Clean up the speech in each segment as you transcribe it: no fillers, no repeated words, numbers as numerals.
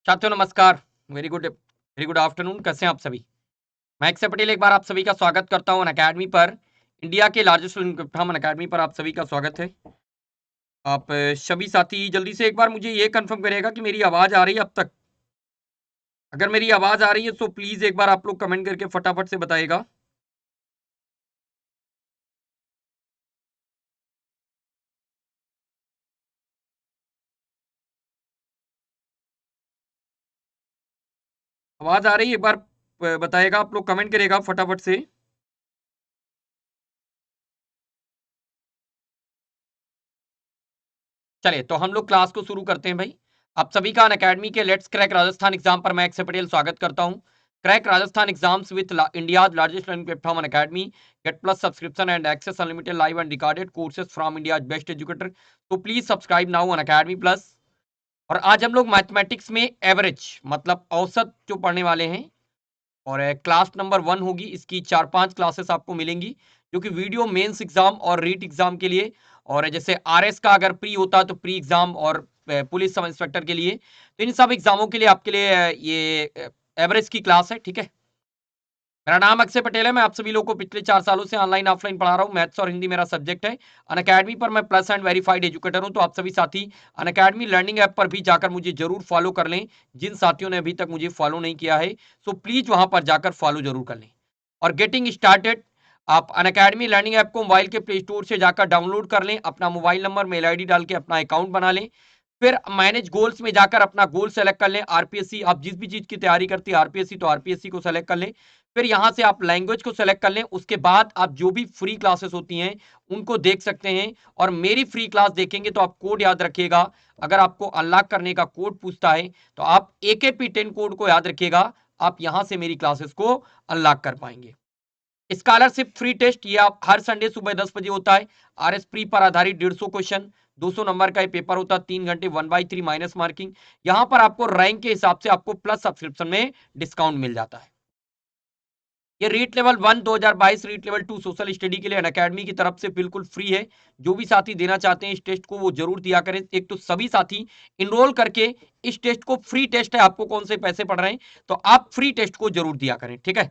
साथियों नमस्कार। Very good afternoon. कैसे हैं आप सभी? मैं अक्षय पटेल एक बार आप सभी का स्वागत करता हूँ अनअकैडमी पर। इंडिया के लार्जेस्ट प्लेटफॉर्म अनअकैडमी पर आप सभी का स्वागत है। आप सभी साथी जल्दी से एक बार मुझे ये कंफर्म करिएगा कि मेरी आवाज़ आ रही है अब तक? अगर मेरी आवाज़ आ रही है तो प्लीज़ एक बार आप लोग कमेंट करके फटाफट से बताइएगा। आवाज़ आ रही है? एक बार बताइएगा, आप लोग कमेंट करिएगा फटाफट से। चलिए, तो हम लोग क्लास को शुरू करते हैं भाई। आप सभी का अनअकैडमी के लेट्स क्रैक राजस्थान एग्जाम पर मैं अक्षय पटेल स्वागत करता हूं। Crack Rajasthan exams with India's largest learning platform Unacademy. Get plus subscription and access unlimited live and recorded courses from India's best educator. तो please subscribe now Unacademy plus. और आज हम लोग मैथमेटिक्स में एवरेज मतलब औसत जो पढ़ने वाले हैं, और क्लास नंबर 1 होगी। इसकी 4-5 क्लासेस आपको मिलेंगी जो कि वीडियो मेंस एग्जाम और रीट एग्जाम के लिए, और जैसे आरएस का अगर प्री होता तो प्री एग्जाम, और पुलिस सब इंस्पेक्टर के लिए, तो इन सब एग्जामों के लिए आपके लिए ये एवरेज की क्लास है। ठीक है, मेरा नाम अक्षय पटेल है। मैं आप सभी लोगों को पिछले 4 सालों से ऑनलाइन ऑफलाइन पढ़ा रहा हूँ। मैथ्स और हिंदी मेरा सब्जेक्ट है। अनअकैडमी पर मैं प्लस एंड वेरीफाइड एजुकेटर हूँ। तो आप सभी साथी अनअकैडमी लर्निंग ऐप पर भी जाकर मुझे जरूर फॉलो कर लें। जिन साथियों ने अभी तक मुझे फॉलो नहीं किया है, सो प्लीज वहां पर जाकर फॉलो जरूर कर लें। और गेटिंग स्टार्टेड, आप अनअकैडमी लर्निंग ऐप को मोबाइल के प्ले स्टोर से जाकर डाउनलोड कर लें। अपना मोबाइल नंबर मेल आईडी डाल के अपना अकाउंट बना लें। फिर मैनेज गोल्स में जाकर अपना गोल सेलेक्ट कर लें। आरपीएससी, आप जिस भी चीज की तैयारी करती है आरपीएससी, तो आरपीएससी को सेलेक्ट कर लें। फिर यहां से आप लैंग्वेज को सेलेक्ट कर लें। उसके बाद आप जो भी फ्री क्लासेस होती हैं उनको देख सकते हैं। और मेरी फ्री क्लास देखेंगे तो आप कोड याद रखिएगा। अगर आपको अनलॉक करने का कोड पूछता है तो आप AKP10 कोड को याद रखिएगा। आप यहां से मेरी क्लासेस को अनलॉक कर पाएंगे। स्कॉलरशिप फ्री टेस्ट, ये आप हर संडे सुबह 10 बजे होता है। आरएस प्री पर आधारित 150 क्वेश्चन, 200 नंबर का ये पेपर होता है। 3 घंटे 1/3 माइनस मार्किंग। यहां पर आपको रैंक के हिसाब से आपको प्लस सब्सक्रिप्शन में डिस्काउंट मिल जाता है। ये REET level 1 2022, REET level 2 social study के लिए अनअकैडमी की तरफ से बिल्कुल फ्री है। जो भी साथी देना चाहते हैं इस टेस्ट को वो जरूर दिया करें। एक तो सभी साथी इनरोल करके इस टेस्ट को, फ्री टेस्ट है, आपको कौन से पैसे पड़ रहे हैं, तो आप फ्री टेस्ट को जरूर दिया करें। ठीक है,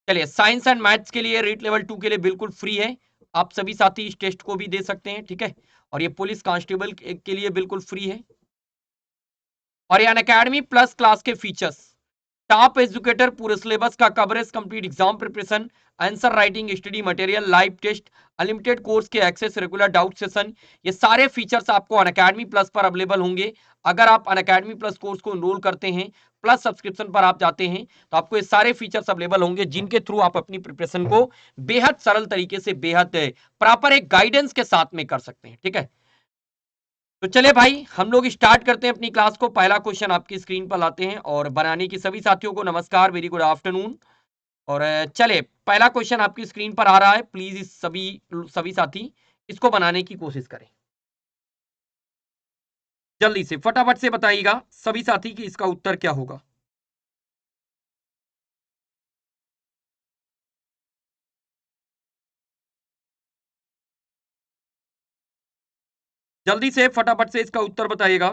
चलिए, साइंस एंड मैथ्स के लिए रीट लेवल 2 के लिए बिल्कुल फ्री है। आप सभी साथी इस टेस्ट को भी दे सकते हैं। ठीक है, और ये पुलिस कांस्टेबल के लिए बिल्कुल फ्री है। और ये अनअकैडमी प्लस क्लास के फीचर्स, टॉप एजुकेटर, पूरे सिलेबस का coverage, complete exam preparation, answer writing, study material, live test, unlimited course के एक्सेस, रेगुलर डाउट सेशन, ये सारे फीचर्स आपको अनअकैडमी प्लस पर अवेलेबल होंगे। अगर आप अनअकैडमी प्लस कोर्स को एनरोल करते हैं, प्लस सब्सक्रिप्शन पर आप जाते हैं, तो आपको ये सारे फीचर्स अवेलेबल होंगे जिनके थ्रू आप अपनी प्रिपरेशन को बेहद सरल तरीके से, बेहद प्रॉपर एक गाइडेंस के साथ में कर सकते हैं। ठीक है, तो चले भाई, हम लोग स्टार्ट करते हैं अपनी क्लास को। पहला क्वेश्चन आपकी स्क्रीन पर लाते हैं, और बनाने की सभी साथियों को नमस्कार, वेरी गुड आफ्टरनून। और चले, पहला क्वेश्चन आपकी स्क्रीन पर आ रहा है। प्लीज इस सभी सभी साथी इसको बनाने की कोशिश करें। जल्दी से फटाफट से बताइएगा सभी साथी कि इसका उत्तर क्या होगा। जल्दी से फटाफट से इसका उत्तर बताइएगा।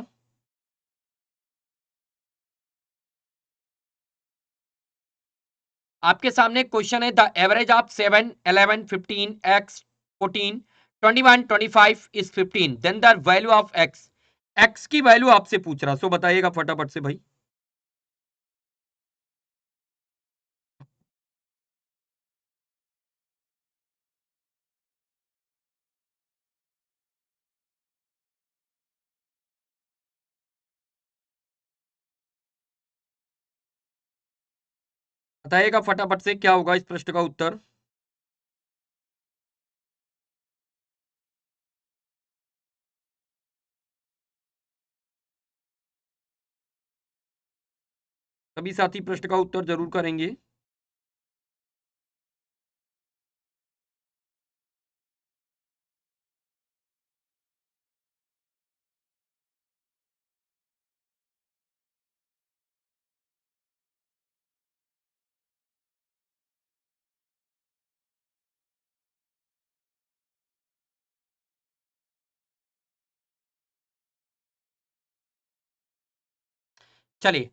आपके सामने क्वेश्चन है, the average of 7 11 15 x 14 21 25 is 15, then the value of x। x की वैल्यू आपसे पूछ रहा, सो बताइएगा फटाफट से भाई। बताइएगा फटाफट से क्या होगा इस प्रश्न का उत्तर। सभी साथी प्रश्न का उत्तर जरूर करेंगे। चलिए,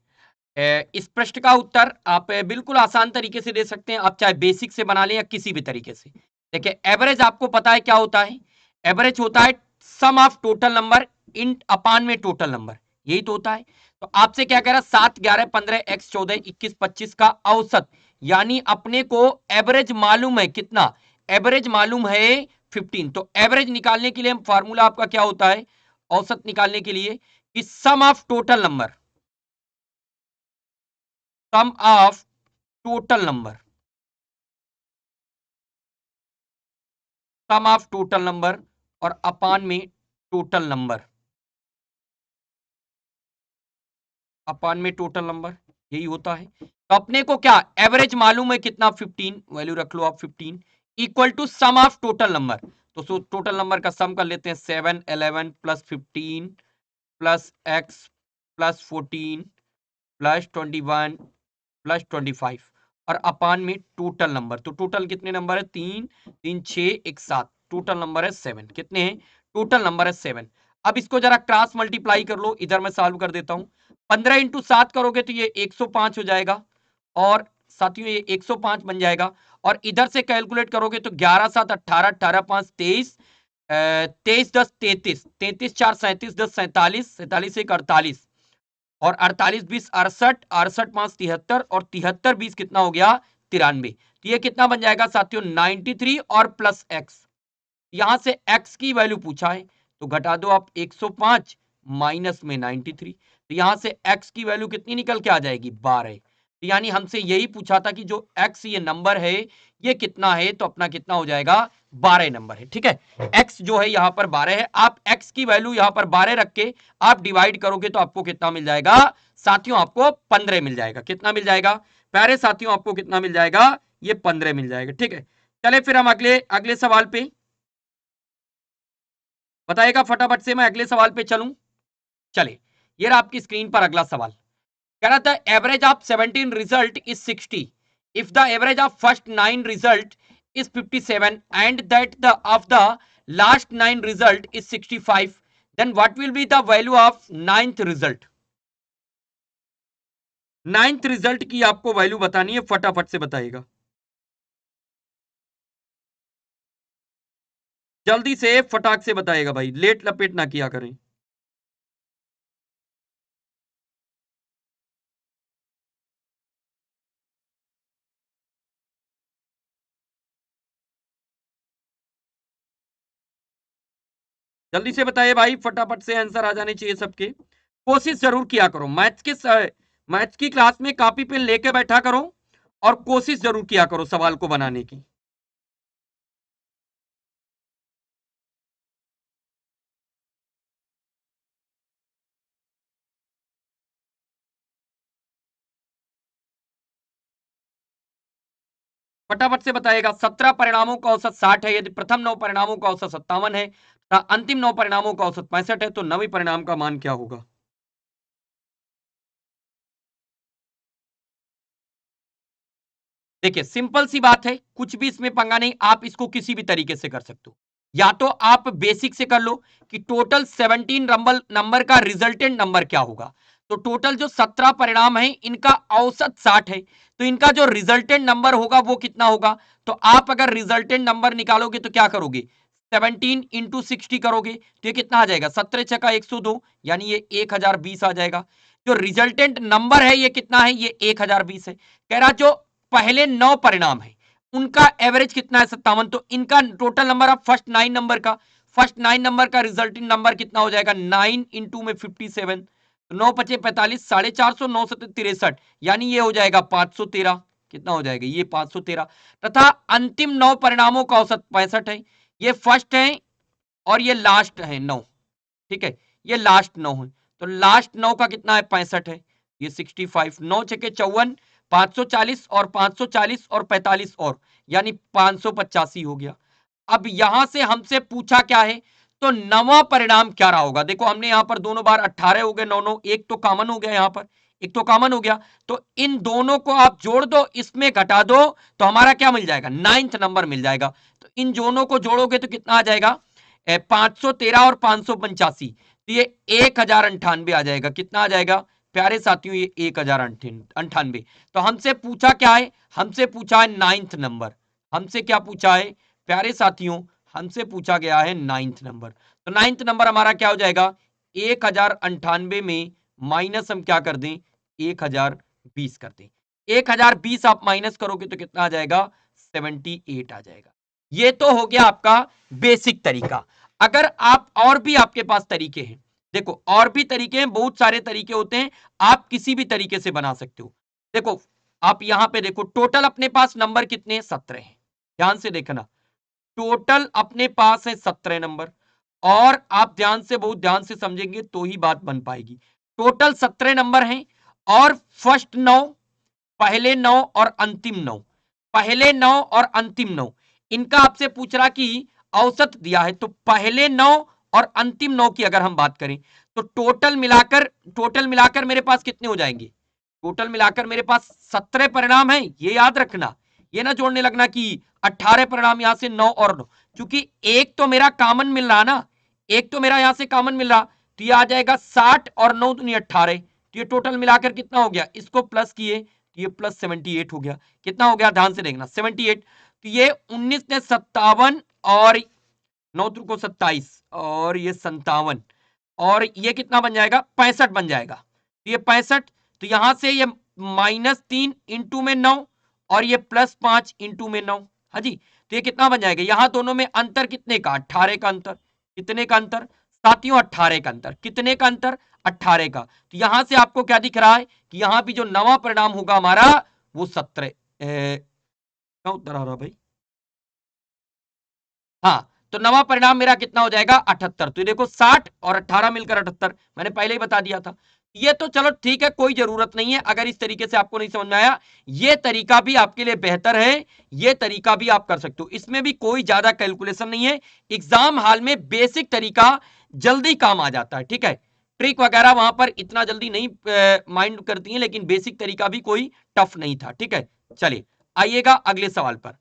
इस प्रश्न का उत्तर आप बिल्कुल आसान तरीके से दे सकते हैं। आप चाहे बेसिक से बना लें या किसी भी तरीके से। देखिए, एवरेज आपको पता है क्या होता है? एवरेज होता है सम ऑफ टोटल नंबर इन अपान में टोटल नंबर, यही तो होता है। तो आपसे क्या कह रहा है? 7, 11, 15, x 14, 21, 25 का औसत, यानी अपने को एवरेज मालूम है कितना? एवरेज मालूम है 15। तो एवरेज निकालने के लिए हम फॉर्मूला आपका क्या होता है औसत निकालने के लिए? कि sum of total number, sum of total number, sum of total number और अपान में टोटल नंबर, अपान में टोटल नंबर, यही होता है। तो अपने को क्या एवरेज मालूम है कितना? 15, वैल्यू रख लो आप 15 equal to sum of total number. तो टोटल नंबर का सम कर लेते हैं, 7, 11 plus 15 plus x plus 14 plus 21 plus 25 और अपान में टोटल नंबर। तो टोटल कितने नंबर है? 3, 3, 6, 1, 7। टोटल नंबर है 7। कितने हैं? टोटल नंबर है 7। अब इसको जरा क्रॉस मल्टीप्लाई कर लो, इधर मैं सॉल्व कर देता हूं। 15 इंटू 7 करोगे तो ये 105 हो जाएगा और साथियों ये 105 बन जाएगा। और इधर से कैलकुलेट करोगे तो 11 7 18, 18 5 23, 23 10 33, 33 4 37, 10 47, 47 1 48 और 48 20 68, 68 5 73 और 73 20 कितना हो गया? 93। तो ये कितना बन जाएगा साथियों? 93 और प्लस एक्स। यहां से x की वैल्यू पूछा है तो घटा दो आप 105 माइनस में 93। तो यहां से x की वैल्यू कितनी निकल के आ जाएगी? 12। तो यानी हमसे यही पूछा था कि जो x ये नंबर है ये कितना है, तो अपना कितना हो जाएगा? 12 नंबर है। ठीक है, x जो है यहाँ पर 12 है। आप x की वैल्यू यहाँ पर 12 रख के आप डिवाइड करोगे तो आपको कितना मिल जाएगा साथियों? आपको 15 मिल जाएगा। कितना मिल जाएगा प्यारे साथियों? आपको कितना मिल जाएगा? ये 15 मिल जाएगा। ठीक है, चले फिर हम अगले अगले सवाल पे, बताएगा फटाफट से, मैं अगले सवाल पे चलूं। चले, ये रहा आपकी स्क्रीन पर अगला सवाल। कह रहा था average of 17 result is 60 if the average of first 9 result is 57 and that the of the last 9 result is 65, then what will be the value of 9th result? 9th result की आपको value बतानी है, फटाफट से बताइएगा, जल्दी से फटाक से बताइएगा भाई, लेट लपेट ना किया करें। जल्दी से बताइए भाई, फटाफट से आंसर आ जाने चाहिए सबके। कोशिश जरूर किया करो, मैथ्स की क्लास में कॉपी पेन लेके बैठा करो और कोशिश जरूर किया करो सवाल को बनाने की। फटाफट से बताइएगा। 17 परिणामों का औसत 60 है, यदि प्रथम 9 परिणामों का औसत 57 है तथा अंतिम 9 परिणामों का औसत 65 है तो नवी परिणाम का मान क्या होगा? देखिए, सिंपल सी बात है, कुछ भी इसमें पंगा नहीं, आप इसको किसी भी तरीके से कर सकते हो। या तो आप बेसिक से कर लो कि टोटल 17 नंबर का रिजल्टेंट नंबर क्या होगा। तो टोटल जो 17 परिणाम है इनका औसत 60 है, तो इनका जो रिजल्टेंट नंबर होगा वो कितना होगा? तो आप अगर रिजल्टेंट नंबर निकालोगे तो क्या करोगे? 17 इंटू 60 करोगे तो ये कितना आ जाएगा? 17 छका 102, यानी ये 1020 आ जाएगा। जो रिजल्टेंट नंबर है ये कितना है? ये 1020 है। कह रहा जो पहले 9 परिणाम है उनका एवरेज कितना है? 57। तो इनका total number of first 9 number का रिजल्टिंग नंबर कितना हो जाएगा? 9 इंटू में 57, 9 पचे 45, 450, 9 सत्ते 63, यानी ये हो जाएगा 513। कितना हो जाएगा? ये 513। तथा अंतिम 9 परिणामों का औसत 65 है। ये फर्स्ट है और ये लास्ट है 9। ठीक है, ये लास्ट 9 है, तो लास्ट 9 का कितना है? 65 है। ये 65, 9 छके 54, 540 और 540 और 45 और, यानी 585 हो गया। अब यहां से हमसे पूछा क्या है? तो नवा परिणाम क्या रहा होगा? देखो हमने यहां पर दोनों बार 18 हो गए, 9 9, एक तो कॉमन हो गया, यहां पर एक तो कॉमन हो गया, तो इन दोनों को आप जोड़ दो, इसमें घटा दो, तो हमारा क्या मिल जाएगा? 9th नंबर मिल जाएगा। तो इन दोनों को जोड़ोगे तो कितना आ जाएगा? 513 और 585, तो ये 1098 आ जाएगा। कितना आ जाएगा? प्यारे साथियों ये 1098। तो हमसे पूछा क्या है, हमसे पूछा है 9th नंबर। हमसे क्या पूछा है प्यारे साथियों, हमसे पूछा गया है 9th नंबर। तो 9th नंबर हमारा क्या हो जाएगा, 1098 में माइनस हम क्या कर दें, 1020 कर दें। 1020 आप माइनस करोगे तो कितना आ जाएगा, 78 आ जाएगा। ये तो हो गया आपका बेसिक तरीका। अगर आप और भी आपके पास तरीके हैं, देखो और भी तरीके हैं, बहुत सारे तरीके होते हैं, आप किसी भी तरीके से बना सकते हो। देखो आप यहां पे देखो, टोटल अपने पास नंबर कितने हैं, 17 हैं। ध्यान से देखना, टोटल अपने पास है 17 नंबर। और आप ध्यान से, बहुत ध्यान से समझेंगे तो ही बात बन पाएगी। टोटल 17 नंबर हैं और फर्स्ट 9, पहले 9 और अंतिम 9, पहले 9 और अंतिम 9, इनका आपसे पूछ रहा कि औसत दिया है। तो पहले 9 और अंतिम 9 की अगर हम बात करें तो टोटल मिलाकर मेरे पास कितने हो जाएंगे, टोटल मिलाकर मेरे पास 17 परिणाम है, ये याद रखना। ये ना जोड़ने लगना कि 18 परिणाम यहां से 9 और 9, क्योंकि एक तो मेरा कॉमन मिल रहा ना, एक तो मेरा यहां से कॉमन मिल रहा, तो ये आ जाएगा 60 और 9 दूनी 18। तो ये टोटल मिलाकर कितना हो गया, इसको प्लस किए तो ये प्लस 78 हो गया। कितना हो गया, ध्यान से देखना 78। तो ये 19 ने 57 और 9 को 27 और ये 57, और ये कितना बन जाएगा, 65 बन जाएगा। तो ये 65, तो यहां से ये -3 इंटू में 9 और ये +5 इंटू में 9। हाँ जी, तो ये कितना बन जाएगा, यहां दोनों में अंतर कितने का, 18 का अंतर। कितने का अंतर साथियों, 18 का अंतर। कितने का अंतर, 18 का। तो यहां से आपको क्या दिख रहा है कि यहां भी जो नवा परिणाम होगा हमारा वो 17, क्या उत्तर आ रहा भाई, हाँ, तो नवा परिणाम मेरा कितना हो जाएगा, 78। तो देखो 60 और 18 मिलकर 78, मैंने पहले ही बता दिया था। ये तो चलो ठीक है, कोई जरूरत नहीं है। अगर इस तरीके से आपको नहीं समझ में आया, ये तरीका भी आपके लिए बेहतर है, ये तरीका भी आप कर सकते हो। इसमें भी कोई ज्यादा कैलकुलेशन नहीं है। एग्जाम हाल में बेसिक तरीका जल्दी काम आ जाता है, ठीक है। ट्रिक वगैरह वहां पर इतना जल्दी नहीं माइंड करती है, लेकिन बेसिक तरीका भी कोई टफ नहीं था, ठीक है। चलिए आइएगा अगले सवाल पर।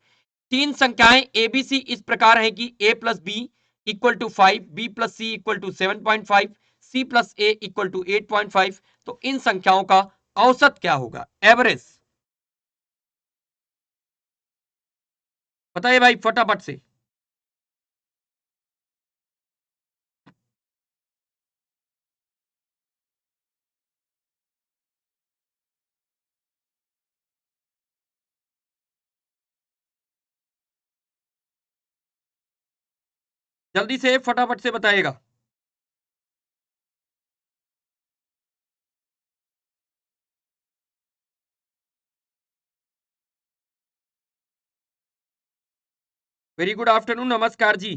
तीन संख्याएं एबीसी इस प्रकार है कि a plus B equal to 5, B plus C equal to 7.5, C plus A equal to 8.5। तो इन संख्याओं का औसत क्या होगा, एवरेज बताइए भाई फटाफट से। जल्दी से फटाफट से बताइएगा। वेरी गुड आफ्टरनून, नमस्कार जी।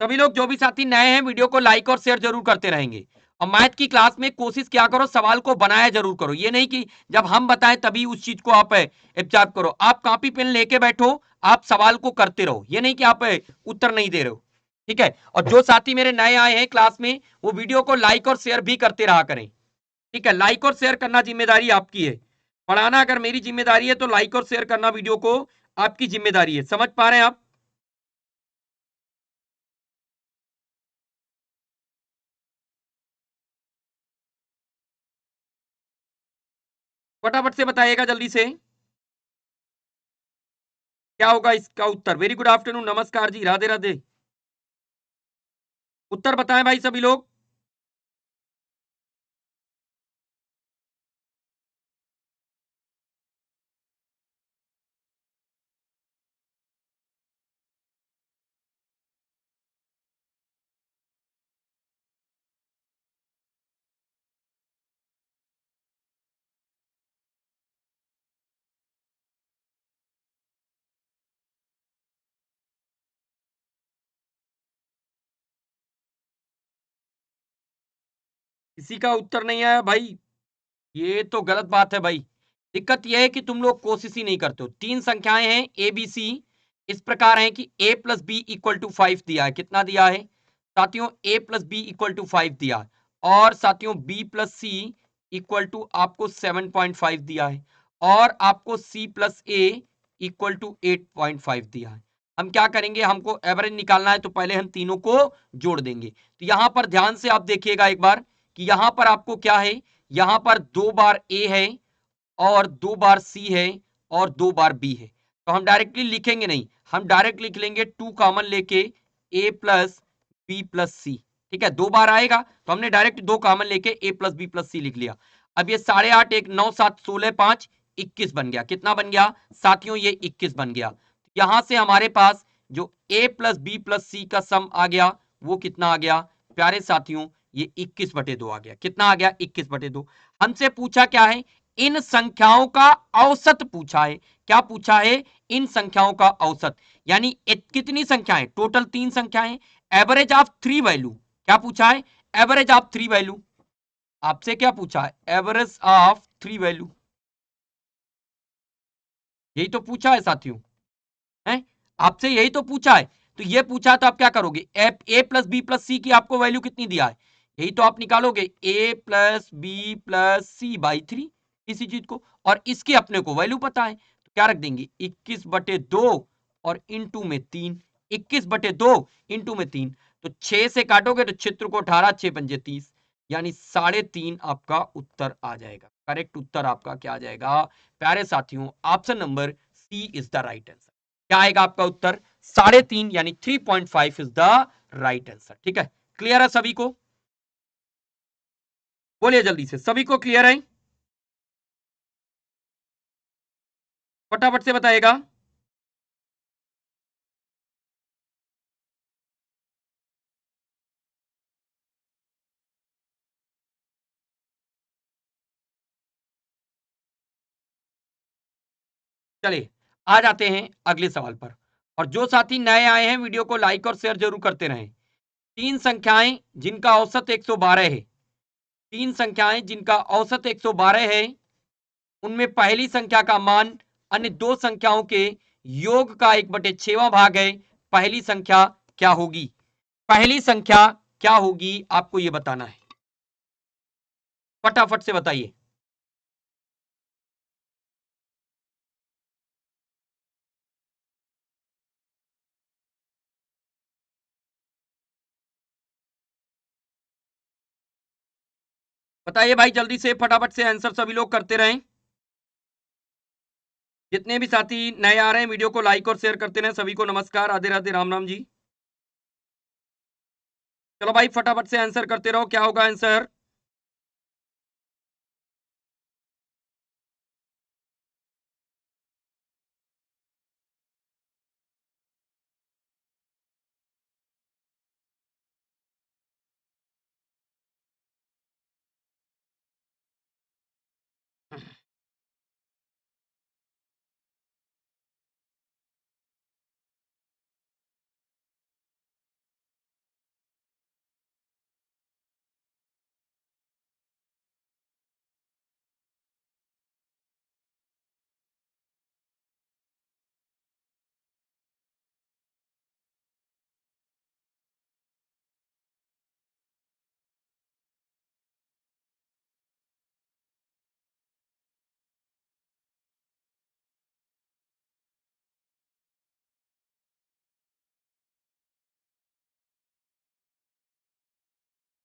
सभी लोग जो भी साथी नए हैं वीडियो को लाइक और शेयर जरूर करते रहेंगे। और मैथ की क्लास में कोशिश क्या करो, सवाल को बनाया जरूर करो। ये नहीं कि जब हम बताएं तभी उस चीज को आप एब्जॉर्ब करो। आप कॉपी पेन लेके बैठो, आप सवाल को करते रहो। ये नहीं कि आप उत्तर नहीं दे रहे हो, ठीक है। और जो साथी मेरे नए आए हैं क्लास में, वो वीडियो को लाइक और शेयर भी करते रहा करें, ठीक है। लाइक और शेयर करना जिम्मेदारी आपकी है। पढ़ाना अगर मेरी जिम्मेदारी है तो लाइक और शेयर करना वीडियो को आपकी जिम्मेदारी है। समझ पा रहे हैं आप। फटाफट से बताइएगा जल्दी से, क्या होगा इसका उत्तर। वेरी गुड आफ्टरनून, नमस्कार जी, राधे राधे। उत्तर बताएं भाई सभी लोग। किसी का उत्तर नहीं आया भाई, ये तो गलत बात है भाई। दिक्कत यह है कि तुम लोग कोशिश ही नहीं करते हो। तीन संख्याएं हैं ए बी सी, इस प्रकार है कि a plus B equal to 5 दिया है। कितना दिया है साथियों, a plus B equal to 5 दिया है। और साथियों b plus C equal to आपको 7.5 दिया है। और आपको c plus A equal to 8.5 दिया है। हम क्या करेंगे, हमको एवरेज निकालना है, तो पहले हम तीनों को जोड़ देंगे। तो यहां पर ध्यान से आप देखिएगा एक बार कि यहां पर आपको क्या है, यहां पर 2 बार ए है और 2 बार सी है और 2 बार बी है, तो हम डायरेक्टली लिखेंगे नहीं, हम डायरेक्ट लिख लेंगे 2 कॉमन लेके ए प्लस बी प्लस सी। ठीक है, 2 बार आएगा तो हमने डायरेक्ट 2 कॉमन लेके ए प्लस बी प्लस सी लिख लिया। अब ये 8.5 1 9 7 16 5 21 बन गया। कितना बन गया साथियों? ये 21 बन गया। यहां से हमारे पास जो ए प्लस बी प्लस सी का सम आ गया वो कितना आ गया प्यारे साथियों? ये 21/2 आ गया। कितना आ गया? 21/2। हमसे पूछा क्या है? इन संख्याओं का औसत पूछा है। क्या पूछा है? इन संख्याओं का औसत, यानी कितनी संख्याएं? टोटल 3 संख्याएं। Average of 3 value. क्या पूछा है? Average of 3 value. आपसे क्या पूछा है? Average of 3 value. यही तो पूछा है साथियों, है आपसे यही तो पूछा है। तो ये पूछा तो आप क्या करोगे? ए प्लस बी प्लस सी की आपको वैल्यू कितनी दिया है, यही तो आप निकालोगे, A plus B plus C by 3 इसी चीज को, और इसकी अपने को वैल्यू पता है तो क्या रख देंगे? 21/2 और इंटू में 3। 21/2 इंटू में 3, तो 6 से काटोगे तो क्षेत्र को 18 6 पंजे 30, यानी 3.5 आपका उत्तर आ जाएगा। करेक्ट उत्तर आपका क्या आ जाएगा प्यारे साथियों? Option number C is the right answer. क्या आएगा आपका उत्तर? 3.5 यानी 3.5 इज द राइट आंसर। ठीक है, क्लियर है सभी को? बोलिए जल्दी से, सभी को क्लियर है? फटाफट से बताइएगा। चलिए आ जाते हैं अगले सवाल पर, और जो साथी नए आए हैं वीडियो को लाइक और शेयर जरूर करते रहें। 3 संख्याएं जिनका औसत 112 है, 3 संख्याएं जिनका औसत 112 है, उनमें पहली संख्या का मान अन्य 2 संख्याओं के योग का 1/6वां भाग है। पहली संख्या क्या होगी? पहली संख्या क्या होगी आपको यह बताना है, फटाफट से बताइए। बताइए भाई जल्दी से, फटाफट से आंसर सभी लोग करते रहें। जितने भी साथी नए आ रहे हैं वीडियो को लाइक और शेयर करते रहें। सभी को नमस्कार, राधे राधे, राम राम जी। चलो भाई फटाफट से आंसर करते रहो, क्या होगा आंसर?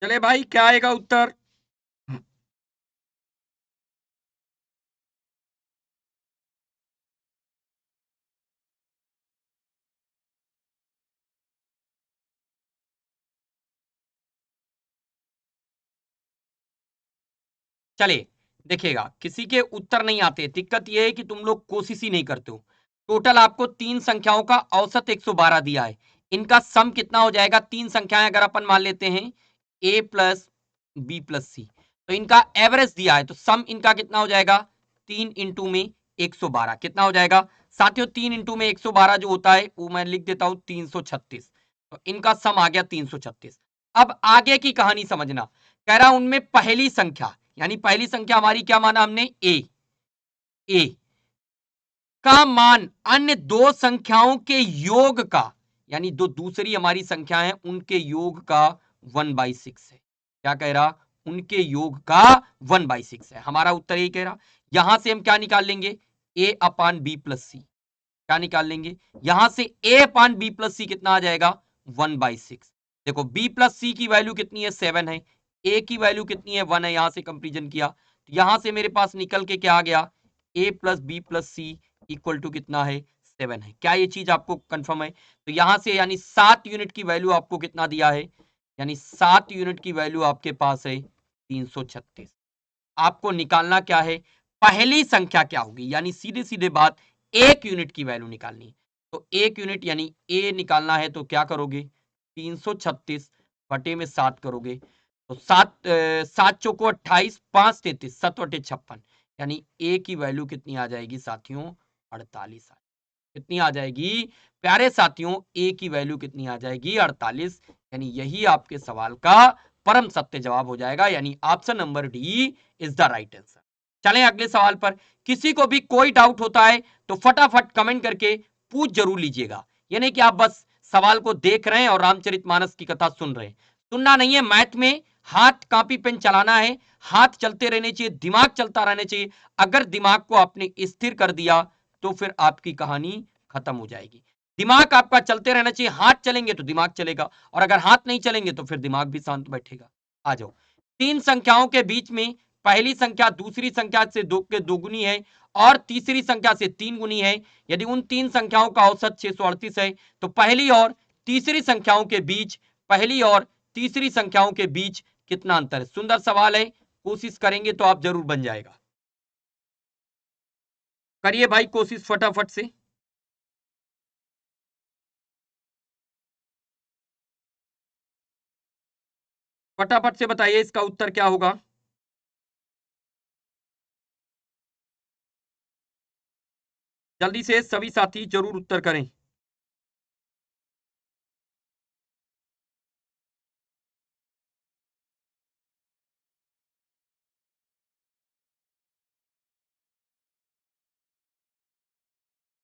चले भाई क्या आएगा उत्तर? चलिए देखिएगा, किसी के उत्तर नहीं आते, दिक्कत यह है कि तुम लोग कोशिश ही नहीं करते हो। टोटल आपको 3 संख्याओं का औसत 112 दिया है, इनका सम कितना हो जाएगा? 3 संख्याएं अगर अपन मान लेते हैं a प्लस बी प्लस सी, तो इनका एवरेज दिया है, तो सम इनका कितना हो जाएगा? 3 इंटू में 112 कितना हो जाएगा साथियों? 3 इंटू में 112 जो होता है वो मैं लिख देता हूं 336, तो इनका सम आ गया 336। अब आगे की कहानी समझना, कह रहा उनमें पहली संख्या, यानी पहली संख्या हमारी क्या माना हमने? ए का मान अन्य 2 संख्याओं के योग का, यानी दो दूसरी हमारी संख्या है उनके योग का 1/6 है। क्या कह रहा? उनके योग का 1/6 है। हमारा उत्तर यही कह रहा। यहां से हम क्या निकाल लेंगे? a अपान बी प्लस सी। क्या निकाल लेंगे? यहां से a अपान बी प्लस सी कितना आ जाएगा? 1/6। देखो b प्लस सी की वैल्यू कितनी है? 7 है, a की वैल्यू कितनी है? 1 है। यहां से कंपेरिजन किया यहां से मेरे पास निकल के क्या आ गया, a plus B plus C equal to कितना है, 7 है। क्या ये चीज आपको कंफर्म है? तो यहां से यानी 7 यूनिट की वैल्यू आपको कितना दिया है, यानी 7 यूनिट की वैल्यू आपके पास है 336। आपको निकालना क्या है, पहली संख्या क्या होगी, यानी सीधे सीधे बात, 1 यूनिट की वैल्यू निकालनी। तो 1 यूनिट यानी ए निकालना है तो क्या करोगे, 336 बटे में 7 करोगे तो 7 चौको 28, 5 33, 7 बटे 56, यानी ए की वैल्यू कितनी आ जाएगी साथियों, 48। कितनी आ जाएगी प्यारे साथियों, ए की वैल्यू कितनी आ जाएगी, 48। यानी यही आपके सवाल का परम सत्य जवाब हो जाएगा, यानी option number D is the right answer. चलें अगले सवाल पर। किसी को भी कोई डाउट होता है तो फटाफट कमेंट करके पूछ जरूर लीजिएगा, यानी कि आप बस सवाल को देख रहे हैं और रामचरितमानस की कथा सुन रहे हैं। सुनना नहीं है, मैथ में हाथ कापी पेन चलाना है, हाथ चलते रहने चाहिए, दिमाग चलता रहना चाहिए। अगर दिमाग को आपने स्थिर कर दिया तो फिर आपकी कहानी खत्म हो जाएगी। दिमाग आपका चलते रहना चाहिए, हाथ चलेंगे तो दिमाग चलेगा, और अगर हाथ नहीं चलेंगे तो फिर दिमाग भी शांत बैठेगा। आ जाओ, तीन संख्याओं के बीच में पहली संख्या दूसरी संख्या से के दोगुनी है और तीसरी संख्या से 3 गुनी है। यदि उन तीन संख्याओं का औसत 638 है तो पहली और तीसरी संख्याओं के बीच, पहली और तीसरी संख्याओं के बीच कितना अंतर है। सुंदर सवाल है, कोशिश करेंगे तो आप जरूर बन जाएगा। करिए भाई कोशिश फटाफट से। फटाफट से बताइए इसका उत्तर क्या होगा। जल्दी से सभी साथी जरूर उत्तर करें।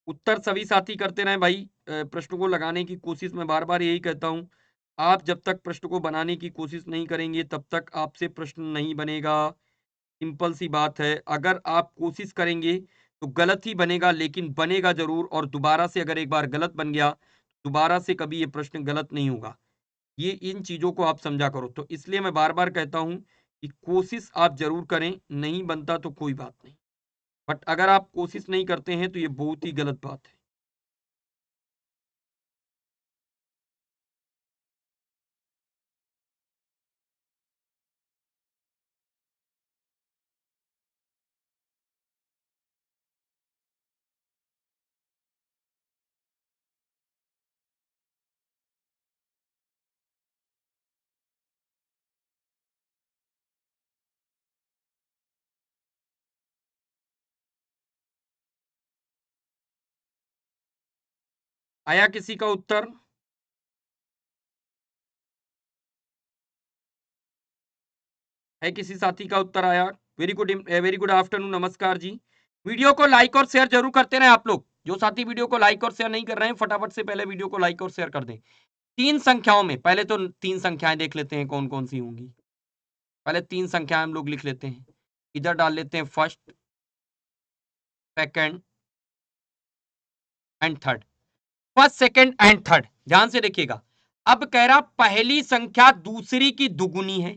उत्तर सभी साथी करते रहे भाई। प्रश्न को लगाने की कोशिश, मैं बार बार यही कहता हूं, आप जब तक प्रश्न को बनाने की कोशिश नहीं करेंगे तब तक आपसे प्रश्न नहीं बनेगा। सिंपल सी बात है, अगर आप कोशिश करेंगे तो गलत ही बनेगा, लेकिन बनेगा जरूर। और दोबारा से अगर एक बार गलत बन गया, दोबारा से कभी ये प्रश्न गलत नहीं होगा। ये इन चीजों को आप समझा करो। तो इसलिए मैं बार बार कहता हूं कि कोशिश आप जरूर करें, नहीं बनता तो कोई बात नहीं, बट अगर आप कोशिश नहीं करते हैं तो ये बहुत ही गलत बात है। आया किसी का उत्तर? है किसी साथी का उत्तर आया? वेरी गुड आफ्टरनून, नमस्कार जी। वीडियो को लाइक और शेयर जरूर करते रहे आप लोग। जो साथी वीडियो को लाइक और शेयर नहीं कर रहे हैं, फटाफट से पहले वीडियो को लाइक और शेयर कर दें। तीन संख्याओं में पहले तो तीन संख्याएं देख लेते हैं कौन कौन सी होंगी। पहले तीन संख्याएं हम लोग लिख लेते हैं, इधर डाल लेते हैं first, second and third. First second and third, ध्यान से देखिएगा। अब कह रहा पहली संख्या दूसरी की दुगुनी है,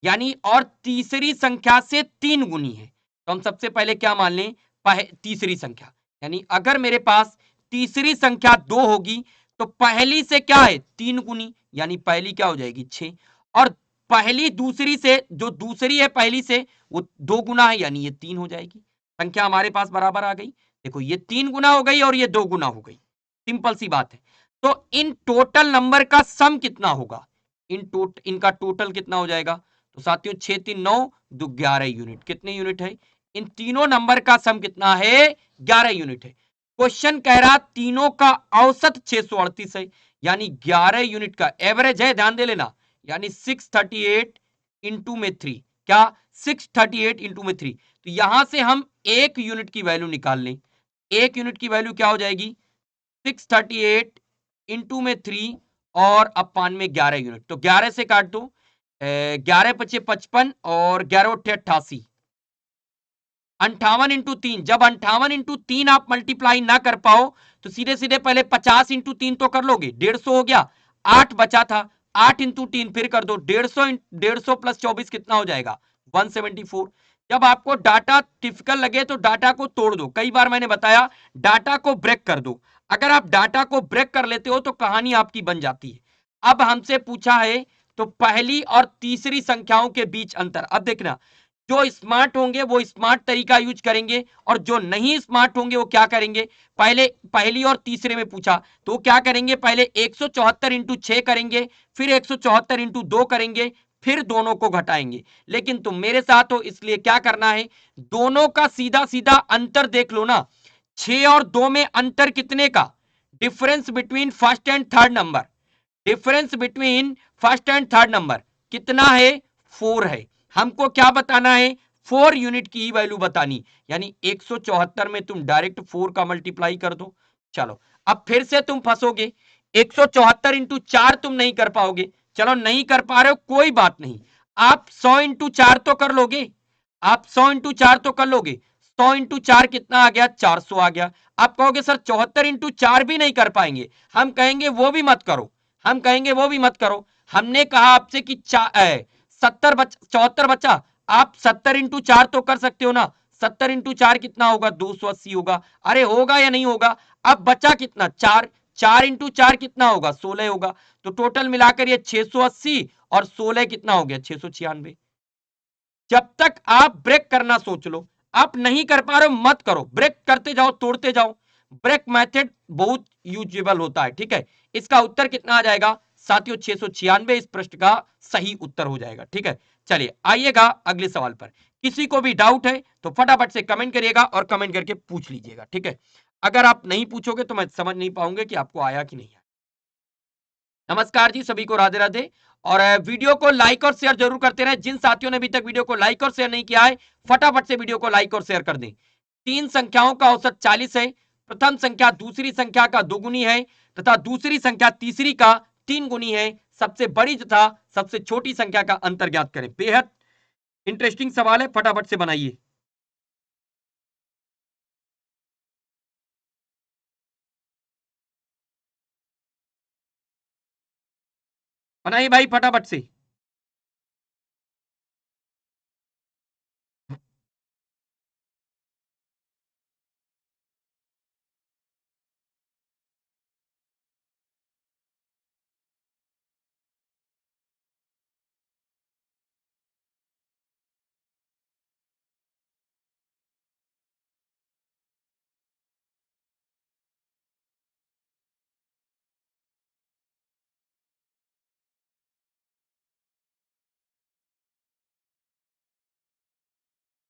यानी और तीसरी संख्या से 3 गुनी है। तो हम सबसे पहले क्या मान लें, तीसरी संख्या, यानी अगर मेरे पास तीसरी संख्या 2 होगी तो पहली से क्या है 3 गुनी, यानी पहली क्या हो जाएगी 6, और पहली दूसरी से, जो दूसरी है पहली से, वो 2 गुना है, यानी ये 3 हो जाएगी। संख्या हमारे पास बराबर आ गई। देखो ये 3 गुना हो गई और ये 2 गुना हो गई, सिंपल सी बात है। तो इन टोटल नंबर का सम कितना होगा, इनका टोटल कितना हो जाएगा। तो साथियों 6 3 9 दो 11 यूनिट, कितने यूनिट है, इन तीनों नंबर का सम कितना है 11 यूनिट है। क्वेश्चन कह रहा तीनों का औसत 638 है, यानी 11 यूनिट का एवरेज है, ध्यान दे लेना। यानी 638 इंटू में 3, क्या 638 इंटू में 3। तो यहां से हम 1 यूनिट की वैल्यू निकाल लें। 1 यूनिट की वैल्यू क्या हो जाएगी, 638 इंटू में 3 और अपान में 11 यूनिट। तो 11 से काट दो, 11 पचे 55 और 11 उठे 88, 58 इंटू 3। जब 58 इंटू 3 आप मल्टीप्लाई ना कर पाओ तो सीधे सीधे पहले 50 इंटू 3 तो कर लोगे, 150 हो गया। 8 बचा था, 8 इंटू 3 फिर कर दो, 150 प्लस 24 कितना हो जाएगा 174। जब आपको डाटा डिफिकल्ट लगे तो डाटा को तोड़ दो। कई बार मैंने बताया डाटा को ब्रेक कर दो। अगर आप डाटा को ब्रेक कर लेते हो तो कहानी आपकी बन जाती है। अब हमसे पूछा है तो पहली और तीसरी संख्याओं के बीच अंतर। अब देखना, जो स्मार्ट होंगे वो स्मार्ट तरीका यूज करेंगे और जो नहीं स्मार्ट होंगे वो क्या करेंगे। पहले पहली और तीसरे में पूछा तो क्या करेंगे, पहले 174 इंटू 6 करेंगे, फिर 174 इंटू 2 करेंगे, फिर दोनों को घटाएंगे। लेकिन तुम मेरे साथ हो इसलिए क्या करना है, दोनों का सीधा सीधा अंतर देख लो ना। 6 और 2 में अंतर कितने का, difference between first and third number, difference between first and third number कितना है, 4 है। हमको क्या बताना है, 4 यूनिट की वैल्यू बतानी, यानी 174 में तुम डायरेक्ट 4 का मल्टीप्लाई कर दो। चलो अब फिर से तुम फंसोगे, 174 इंटू 4 तुम नहीं कर पाओगे। चलो नहीं कर पा रहे हो कोई बात नहीं, आप 100 इंटू 4 तो कर लोगे, आप 100 इंटू 4 तो कर लोगे। 100 इंटू 4 कितना आ गया, 400 आ गया। आप कहोगे सर 74 इंटू 4 भी नहीं कर पाएंगे, हम कहेंगे वो भी मत करो, हम कहेंगे वो भी मत करो। हमने कहा आपसे कि 74 बच्चा, आप 70 इंटू 4 तो कर सकते हो ना। 70 इंटू 4 कितना होगा, 280 होगा। अरे होगा या नहीं होगा। अब बचा कितना, 4, 4 इंटू 4 कितना होगा, 16 होगा। तो टोटल मिलाकर ये 680 और 16 कितना हो गया, 696। जब तक आप ब्रेक करना सोच लो, आप नहीं कर पा रहे हो मत करो, ब्रेक करते जाओ, तोड़ते जाओ। ब्रेक मेथड बहुत यूजेबल होता है, ठीक है। इसका उत्तर कितना आ जाएगा साथियों, 696 इस प्रश्न का सही उत्तर हो जाएगा, ठीक है। चलिए आइएगा अगले सवाल पर। किसी को भी डाउट है तो फटाफट से कमेंट करिएगा और कमेंट करके पूछ लीजिएगा, ठीक है। अगर आप नहीं पूछोगे तो मैं समझ नहीं पाऊंगा कि आपको आया कि नहीं आया। नमस्कार जी, सभी को राधे राधे। और वीडियो को लाइक और शेयर जरूर करते रहे। जिन साथियों ने अभी तक वीडियो को लाइक और शेयर नहीं किया है, फटाफट से वीडियो को लाइक और शेयर कर दें। 3 संख्याओं का औसत 40 है। प्रथम संख्या दूसरी संख्या का दोगुनी है तथा दूसरी संख्या तीसरी का 3 गुनी है। सबसे बड़ी तथा सबसे छोटी संख्या का अंतर ज्ञात करें। बेहद इंटरेस्टिंग सवाल है, फटाफट से बनाइए। बनाइए भाई फटाफट से।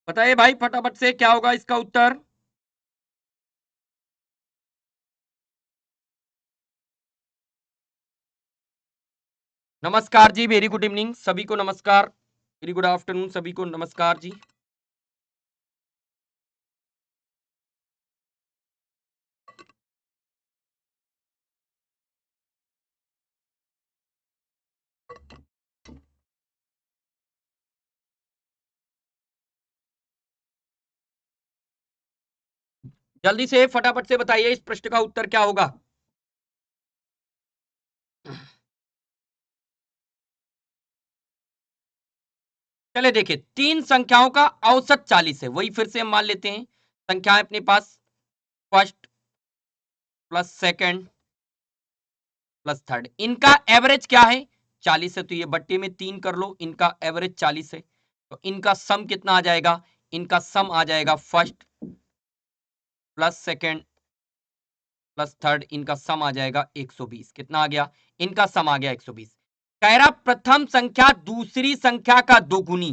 बताइए भाई फटाफट से क्या होगा इसका उत्तर। नमस्कार जी, वेरी गुड इवनिंग सभी को, नमस्कार, वेरी गुड आफ्टरनून सभी को, नमस्कार जी। जल्दी से फटाफट से बताइए इस प्रश्न का उत्तर क्या होगा। चले देखिए, 3 संख्याओं का औसत 40 है, वही फिर से हम मान लेते हैं। संख्याएं अपने पास, first plus second plus third, इनका एवरेज क्या है, 40 है। तो ये बट्टे में 3 कर लो, इनका एवरेज 40 है। तो इनका सम कितना आ जाएगा, इनका सम आ जाएगा first plus second plus third, इनका सम आ जाएगा 120। कितना आ गया, इनका सम आ गया 120। कह रहा प्रथम संख्या दूसरी संख्या का दोगुनी,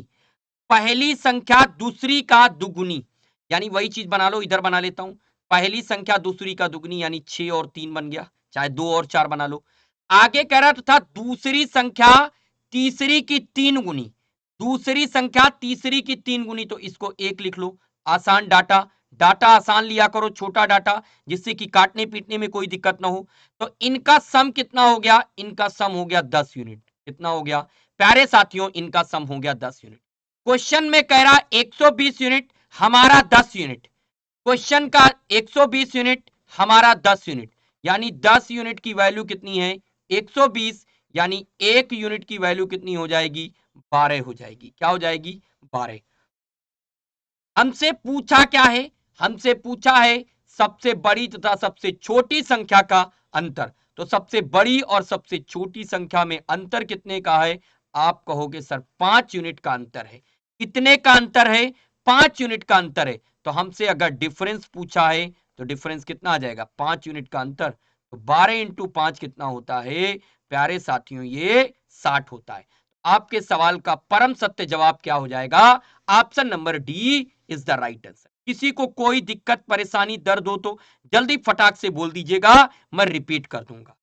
पहली संख्या दूसरी का दुगुनी, यानी वही चीज बना लो, इधर बना लेता हूं। पहली संख्या दूसरी का दुगुनी यानी 6 और 3 बन गया, चाहे 2 और 4 बना लो। आगे कह रहा था दूसरी संख्या तीसरी की 3 गुनी, दूसरी संख्या तीसरी की 3 गुनी, तो इसको 1 लिख लो। आसान डाटा, डाटा आसान लिया करो, छोटा डाटा, जिससे कि काटने पीटने में कोई दिक्कत ना हो। तो इनका सम कितना हो गया, इनका सम हो गया 10 यूनिट। कितना हो गया प्यारे साथियों, इनका सम हो गया 10 यूनिट। क्वेश्चन में कह रहा 120 यूनिट, हमारा 10 यूनिट। क्वेश्चन का 120 यूनिट, हमारा 10 यूनिट, यानी 10 यूनिट की वैल्यू कितनी है, 120, यानी 1 यूनिट की वैल्यू कितनी हो जाएगी, 12 हो जाएगी। क्या हो जाएगी, 12। हमसे पूछा क्या है? हमसे पूछा है सबसे बड़ी तथा सबसे छोटी संख्या का अंतर। तो सबसे बड़ी और सबसे छोटी संख्या में अंतर कितने का है? आप कहोगे सर 5 यूनिट का अंतर है। कितने का अंतर है? 5 यूनिट का अंतर है। तो हमसे अगर डिफरेंस पूछा है तो डिफरेंस कितना आ जाएगा? 5 यूनिट का अंतर। तो 12 इंटू 5 कितना होता है? प्यारे साथियों ये 60 होता है। आपके सवाल का परम सत्य जवाब क्या हो जाएगा? Option number D is the right answer. किसी को कोई दिक्कत परेशानी दर्द हो तो जल्दी फटाक से बोल दीजिएगा, मैं रिपीट कर दूंगा।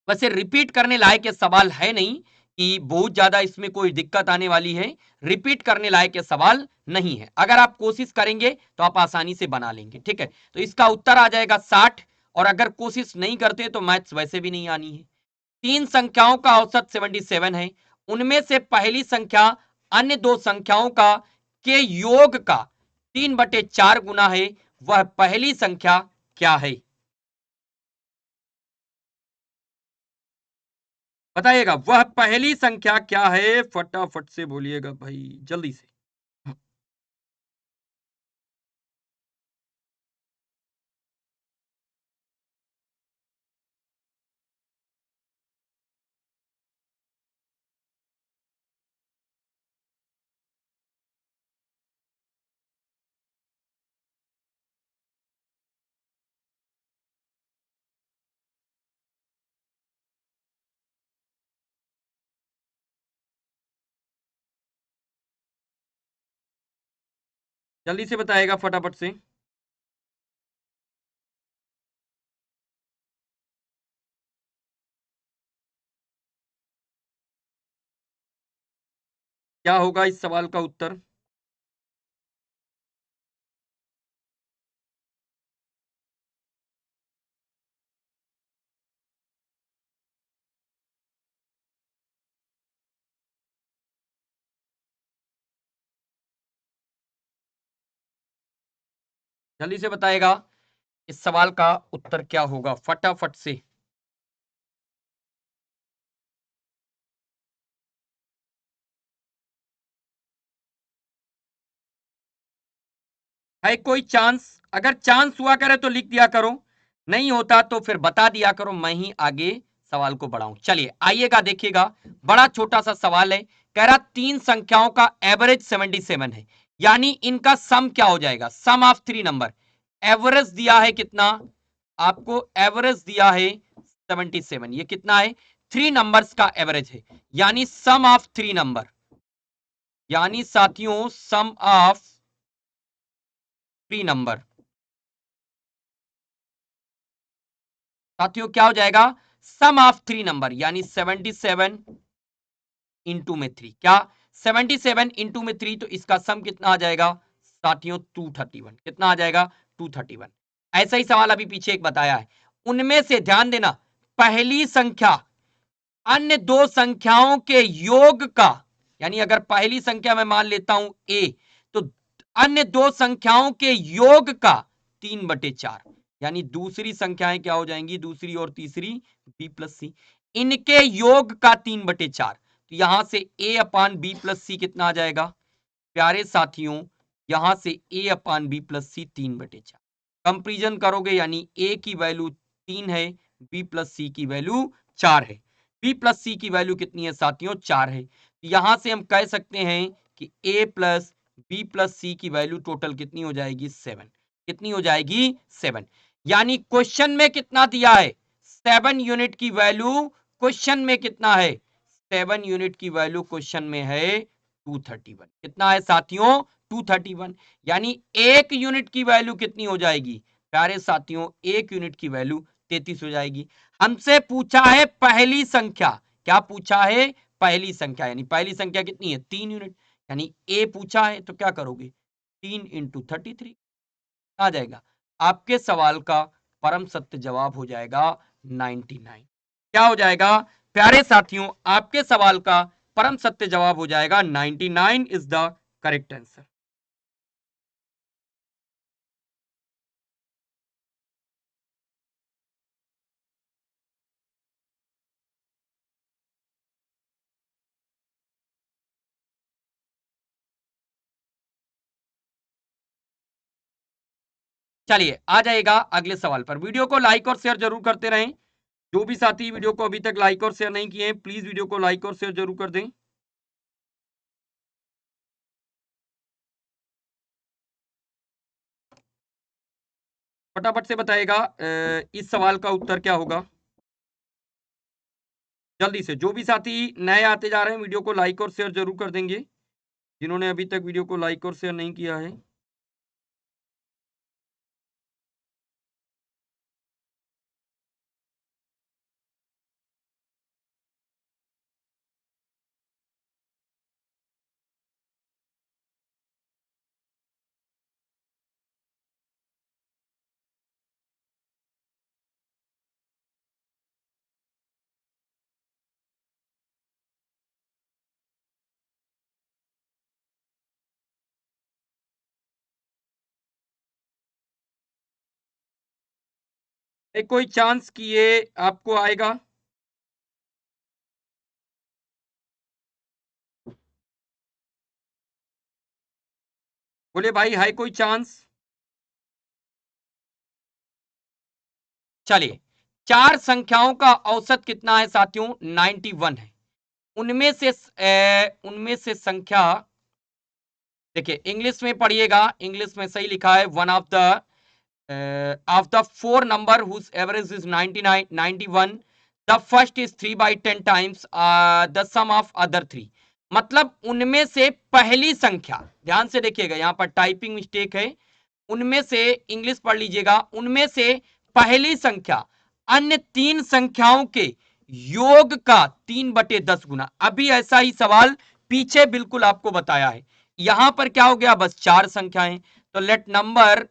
वैसे रिपीट करने लायक ये सवाल है नहीं कि बहुत ज्यादा इसमें कोई दिक्कत आने वाली है। रिपीट करने लायक ये सवाल नहीं है। अगर आप कोशिश करेंगे तो आप आसानी से बना लेंगे। ठीक है, तो इसका उत्तर आ जाएगा 60। और अगर कोशिश नहीं करते तो मैथ्स वैसे भी नहीं आनी है। तीन संख्याओं का औसत 77 है। उनमें से पहली संख्या अन्य दो संख्याओं का के योग का 3/4 गुना है। वह पहली संख्या क्या है? बताइएगा, वह पहली संख्या क्या है? फटाफट से बोलिएगा भाई, जल्दी से। जल्दी से बताएगा फटाफट से। क्या होगा इस सवाल का उत्तर? जल्दी से बताएगा, इस सवाल का उत्तर क्या होगा? फटाफट से। है कोई चांस? अगर चांस हुआ करे तो लिख दिया करो, नहीं होता तो फिर बता दिया करो, मैं ही आगे सवाल को बढ़ाऊं। चलिए आइएगा, देखिएगा, बड़ा छोटा सा सवाल है। कह रहा तीन संख्याओं का एवरेज 77 है, यानी इनका सम क्या हो जाएगा? Sum of three number. Average दिया है कितना आपको? एवरेज दिया है 77। ये कितना है? थ्री नंबर्स का एवरेज है, यानी सम ऑफ थ्री नंबर, यानी साथियों सम ऑफ थ्री नंबर। साथियों क्या हो जाएगा? सम ऑफ थ्री नंबर, यानी 77 इंटू में थ्री। क्या 77 इंटू में थ्री? तो इसका सम कितना आ जाएगा साथियों? 231। कितना आ जाएगा? 231। ऐसा ही सवाल अभी पीछे एक बताया है। उनमें से ध्यान देना, पहली संख्या अन्य दो संख्याओं के योग का, यानी अगर पहली संख्या मैं मान लेता हूं ए, तो अन्य दो संख्याओं के योग का 3/4, यानी दूसरी संख्याएं क्या हो जाएंगी? दूसरी और तीसरी बी प्लस सी, इनके योग का 3/4। तो यहां से ए अपान बी प्लस सी कितना आ जाएगा? प्यारे साथियों यहां से ए अपान बी प्लस सी 3/4 कंपेरिजन करोगे, यानी ए की वैल्यू 3 है, बी प्लस सी की वैल्यू 4 है। बी प्लस सी की वैल्यू कितनी है साथियों? 4 है। यहां से हम कह सकते हैं कि ए प्लस बी प्लस सी की वैल्यू टोटल कितनी हो जाएगी? 7। कितनी हो जाएगी? 7। यानी क्वेश्चन में कितना दिया है? 7 यूनिट की वैल्यू क्वेश्चन में कितना है? 7 यूनिट की वैल्यू क्वेश्चन में है 231। कितना है साथियों? 231। यानी एक यूनिट की वैल्यू कितनी हो जाएगी प्यारे साथियों? एक यूनिट की वैल्यू 33 हो जाएगी। हमसे पूछा है पहली संख्या। क्या पूछा है? पहली संख्या, यानी पहली संख्या कितनी है? 3 यूनिट। यानी ए पूछा है तो क्या करोगे? 3 इंटू 33 आ जाएगा। आपके सवाल का परम सत्य जवाब हो जाएगा 99। क्या हो जाएगा प्यारे साथियों? आपके सवाल का परम सत्य जवाब हो जाएगा 99 इज द करेक्ट आंसर। चलिए आ जाएगा अगले सवाल पर। वीडियो को लाइक और शेयर जरूर करते रहें। जो भी साथी वीडियो को अभी तक लाइक और शेयर नहीं किए हैं, प्लीज वीडियो को लाइक और शेयर जरूर कर दें। फटाफट से बताएगा इस सवाल का उत्तर क्या होगा। जल्दी से जो भी साथी नए आते जा रहे हैं वीडियो को लाइक और शेयर जरूर कर देंगे, जिन्होंने अभी तक वीडियो को लाइक और शेयर नहीं किया है। एक कोई चांस कि ये आपको आएगा? बोले भाई हाई कोई चांस? चलिए, चार संख्याओं का औसत कितना है साथियों? 91 है। उनमें से संख्या देखिए, इंग्लिश में पढ़िएगा, इंग्लिश में सही लिखा है, one of the four number whose average is 99 91, the first is 3/10 times the sum of other three। मतलब उनमें से पहली संख्या, ध्यान से देखिएगा, यहां पर टाइपिंग मिस्टेक है, उनमें से, इंग्लिश पढ़ लीजिएगा, उनमें से पहली संख्या अन्य तीन संख्याओं के योग का 3/10 गुना। अभी ऐसा ही सवाल पीछे बिल्कुल आपको बताया है। यहां पर क्या हो गया, बस चार संख्याएं, तो लेट नंबर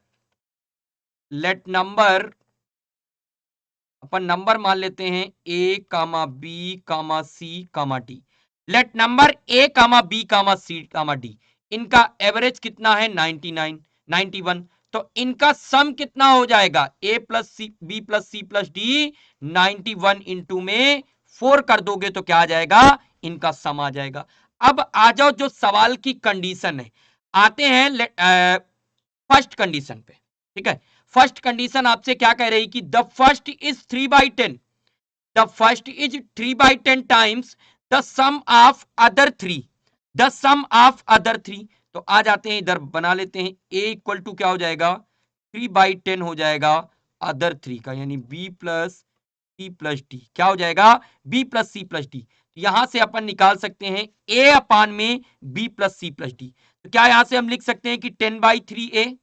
अपन नंबर मान लेते हैं A comma B comma C comma D. Let number A comma B comma C comma D, इनका एवरेज कितना है? 99 91। तो इनका सम कितना हो जाएगा? A plus C B plus C plus D 91 into में 4 कर दोगे तो क्या आ जाएगा? इनका सम आ जाएगा। अब आ जाओ जो सवाल की कंडीशन है, आते हैं फर्स्ट कंडीशन पे। ठीक है, फर्स्ट कंडीशन आपसे क्या कह रही कि the first is 3/10, the first is 3/10 times the sum of other three, the sum of other three. तो आ जाते हैं इधर, बना लेते हैं, a इक्वल टू क्या हो जाएगा? 3/10 हो जाएगा अदर थ्री का, यानी b plus C plus D. क्या हो जाएगा? b plus C plus D. यहां से अपन निकाल सकते हैं a अपान में b plus C plus D. तो क्या यहां से हम लिख सकते हैं कि 10/3a?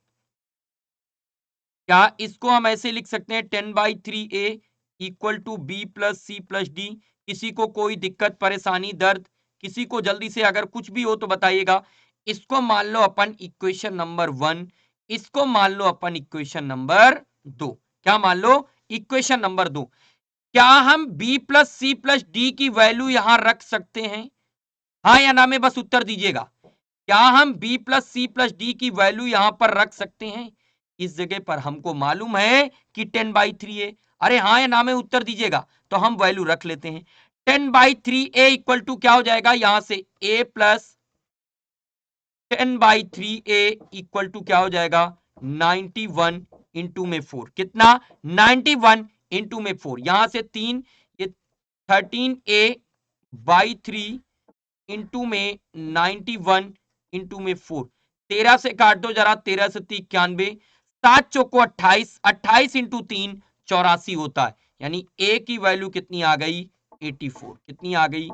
क्या इसको हम ऐसे लिख सकते हैं 10/3a equal to B plus C plus D? किसी को कोई दिक्कत परेशानी दर्द, किसी को जल्दी से अगर कुछ भी हो तो बताइएगा। इसको मान लो अपन इक्वेशन नंबर 1, इसको मान लो अपन इक्वेशन नंबर 2। क्या मान लो? Equation number 2। क्या हम b plus C plus D की वैल्यू यहां रख सकते हैं? हाँ या ना में बस उत्तर दीजिएगा। क्या हम b plus C plus D की वैल्यू यहां पर रख सकते हैं? इस जगह पर हमको मालूम है कि 10/3 है। अरे हाँ या ना में उत्तर दीजिएगा, तो हम वैल्यू रख लेते हैं। 10/3a इक्वल टू क्या हो जाएगा? यहां से a plus 10/3a equal to क्या हो जाएगा? 91 इंटू में 4। कितना? 91 इंटू में 4। यहां से 3, ये 13a/3 इंटू में 91 इंटू में 4। 13 से काट दो जरा, 13 से 3 91, 7 चौको 28, 28 इंटू 3 84 होता है। यानी a की वैल्यू कितनी आ गई? 84। कितनी आ गई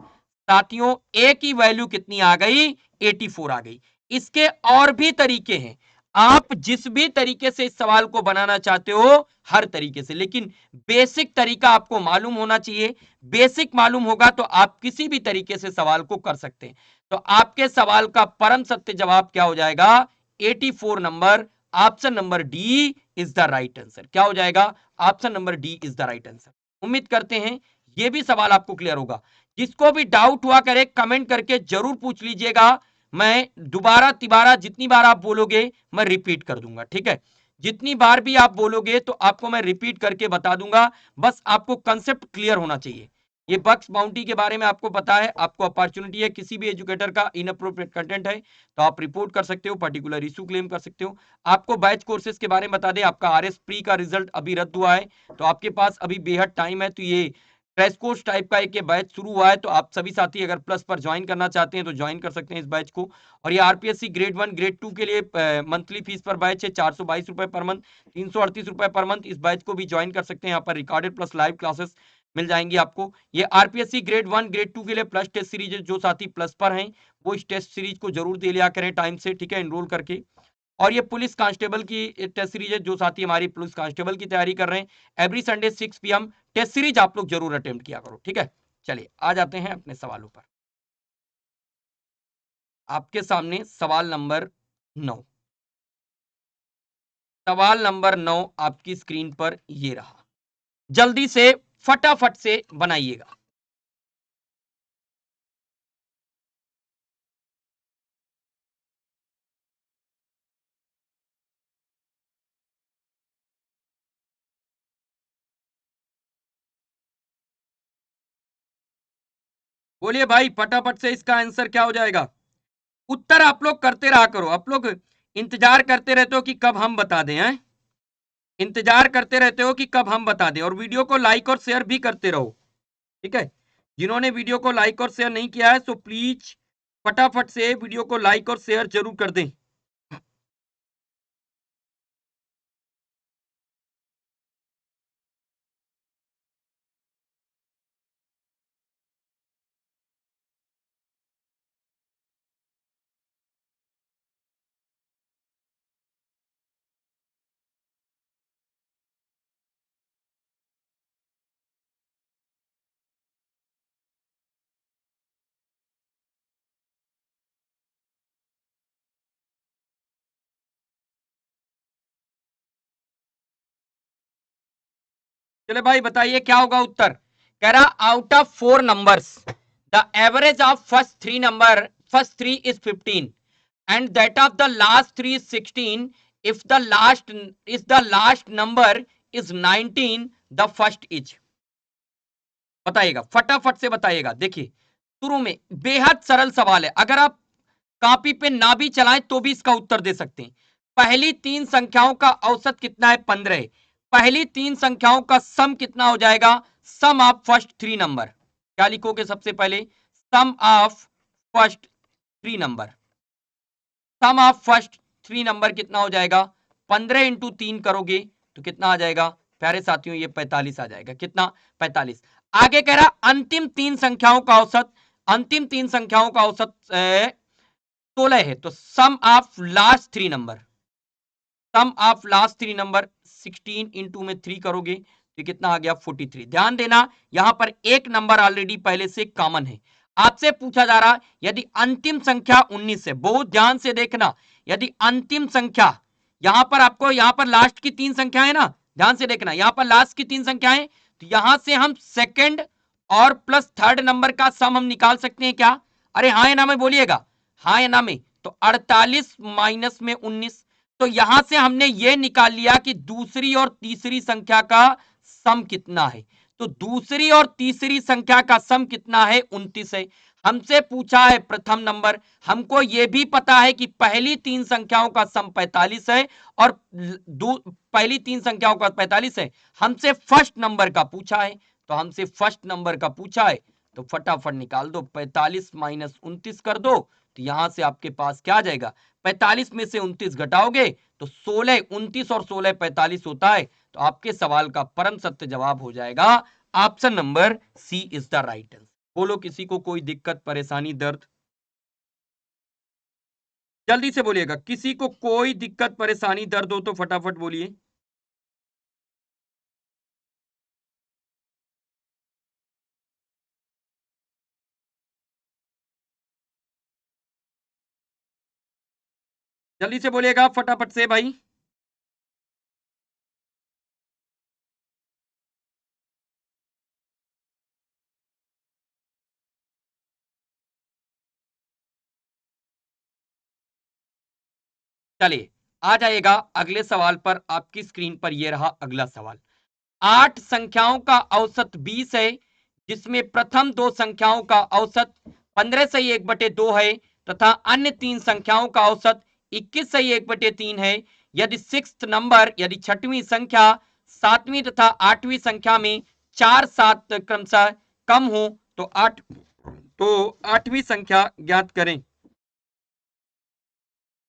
साथियों? a की वैल्यू कितनी आ गई? 84 आ गई। इसके और भी तरीके हैं, आप जिस भी तरीके से इस सवाल को बनाना चाहते हो, हर तरीके से, लेकिन बेसिक तरीका आपको मालूम होना चाहिए। बेसिक मालूम होगा तो आप किसी भी तरीके से सवाल को कर सकते हैं। तो आपके सवाल का परम सत्य जवाब क्या हो जाएगा? 84 number, option number D is the right answer. क्या हो जाएगा? Option number D is the right answer. उम्मीद करते हैं यह भी सवाल आपको क्लियर होगा। जिसको भी डाउट हुआ करे कमेंट करके जरूर पूछ लीजिएगा। मैं दोबारा तिबारा जितनी बार आप बोलोगे मैं रिपीट कर दूंगा। ठीक है, जितनी बार भी आप बोलोगे तो आपको मैं रिपीट करके बता दूंगा। बस आपको कंसेप्ट क्लियर होना चाहिए। ये बक्स बाउंटी के बारे में आपको पता है, आपको अपॉर्चुनिटी है, किसी भी एजुकेटर का इनअप्रोप्रिएट कंटेंट है तो आप रिपोर्ट कर सकते हो, पर्टिकुलर इशू क्लेम कर सकते हो। आपको बैच कोर्सेज के बारे में बता दें, आपका आरएस प्री का रिजल्ट अभी रद्द हुआ है, तो आपके पास अभी बेहद टाइम है। तो ये क्रैश कोर्स टाइप का एक बैच शुरू हुआ है, तो आप सभी साथी अगर प्लस पर ज्वाइन करना चाहते हैं तो ज्वाइन कर सकते हैं इस बैच को। और ये आरपीएससी ग्रेड 1 ग्रेड 2 के लिए मंथली फीस पर बैच है, 422 रुपए पर मंथ, 338 रुपए पर मंथ। इस बैच को भी ज्वाइन कर सकते हैं, यहाँ पर रिकॉर्डेड प्लस लाइव क्लासेस मिल जाएंगी आपको। ये आरपीएससी ग्रेड 1 ग्रेड 2 के लिए प्लस टेस्ट सीरीज, जो साथी प्लस पर हैं वो इस टेस्ट सीरीज को जरूर दे लिया करें टाइम से, ठीक है, एनरोल करके। और ये पुलिस कांस्टेबल की टेस्ट सीरीज है, जो साथी हमारी पुलिस कांस्टेबल की तैयारी कर रहे हैं, every Sunday 6 PM test series आप लोग जरूर अटेम्प्ट किया करो, ठीक है। चलिए आ जाते हैं अपने सवालों पर। आपके सामने सवाल नंबर 9, सवाल नंबर 9 आपकी स्क्रीन पर ये रहा, जल्दी से फटाफट से बनाइएगा। बोलिए भाई फटाफट से, इसका आंसर क्या हो जाएगा? उत्तर आप लोग करते रहा करो, आप लोग इंतजार करते रहते हो कि कब हम बता दें, हैं? इंतजार करते रहते हो कि कब हम बता दें, और वीडियो को लाइक और शेयर भी करते रहो, ठीक है। जिन्होंने वीडियो को लाइक और शेयर नहीं किया है सो प्लीज फटाफट से वीडियो को लाइक और शेयर जरूर कर दें। चले भाई बताइए क्या होगा उत्तर। कह रहा out of 4 numbers the average of first three is 15 and that of the last three is 16, if the last number is 19, the first is। बताइएगा फटाफट से बताइएगा। देखिए शुरू में बेहद सरल सवाल है, अगर आप कॉपी पे ना भी चलाएं तो भी इसका उत्तर दे सकते हैं। पहली 3 संख्याओं का औसत कितना है? 15 है। पहली 3 संख्याओं का सम कितना हो जाएगा? Sum of first 3 number. क्या लिखोगे सबसे पहले? Sum of first 3 number. Sum of first 3 number कितना हो जाएगा? 15 इंटू 3 करोगे तो कितना आ जाएगा प्यारे साथियों? ये 45 आ जाएगा। कितना? 45। आगे कह रहा अंतिम 3 संख्याओं का औसत, अंतिम 3 संख्याओं का औसत 16 है, तो sum of last 3 number, sum of last 3 number 16 into में 3 करोगे तो कितना आ गया? 43। ध्यान देना यहां पर एक नंबर ऑलरेडी पहले से कॉमन है। आपसे पूछा जा रहा यदि अंतिम संख्या 19 है, बहुत ध्यान से देखना, यदि अंतिम संख्या यहां पर आपको, यहां पर लास्ट की 3 संख्या है ना, ध्यान से देखना, यहां पर लास्ट की 3 संख्या है, तो यहां से हम सेकंड और प्लस थर्ड नंबर का सम हम निकाल सकते हैं क्या? अरे हाँ या ना में बोलिएगा, हाँ या ना में। तो 48 माइनस में 19, तो यहां से हमने ये निकाल लिया कि दूसरी और तीसरी संख्या का सम कितना है। तो दूसरी और तीसरी संख्या का सम कितना है? 29 है। हमसे पूछा है प्रथम नंबर, हमको यह भी पता है कि पहली 3 संख्याओं का सम 45 है और पहली 3 संख्याओं का 45 है। हमसे फर्स्ट नंबर का पूछा है, तो हमसे फर्स्ट नंबर का पूछा है तो फटाफट निकाल दो, 45 माइनस 29 कर दो, तो यहां से आपके पास क्या आ जाएगा? 45 में से 29 घटाओगे तो 16, 29 और 16 45 होता है। तो आपके सवाल का परम सत्य जवाब हो जाएगा option number C is the right answer. बोलो किसी को कोई दिक्कत परेशानी दर्द? जल्दी से बोलिएगा, किसी को कोई दिक्कत परेशानी दर्द हो तो फटाफट बोलिए। जल्दी से बोलिएगा फटाफट से भाई। चलिए आ जाइएगा अगले सवाल पर। आपकी स्क्रीन पर यह रहा अगला सवाल। 8 संख्याओं का औसत 20 है, जिसमें प्रथम दो संख्याओं का औसत 15/1/2 है तथा अन्य तीन संख्याओं का औसत 21/1/3 है। यदि यदि छठवीं संख्या सातवीं तथा आठवीं संख्या में 4-7 क्रमशः कम हो तो आठवीं संख्या ज्ञात करें।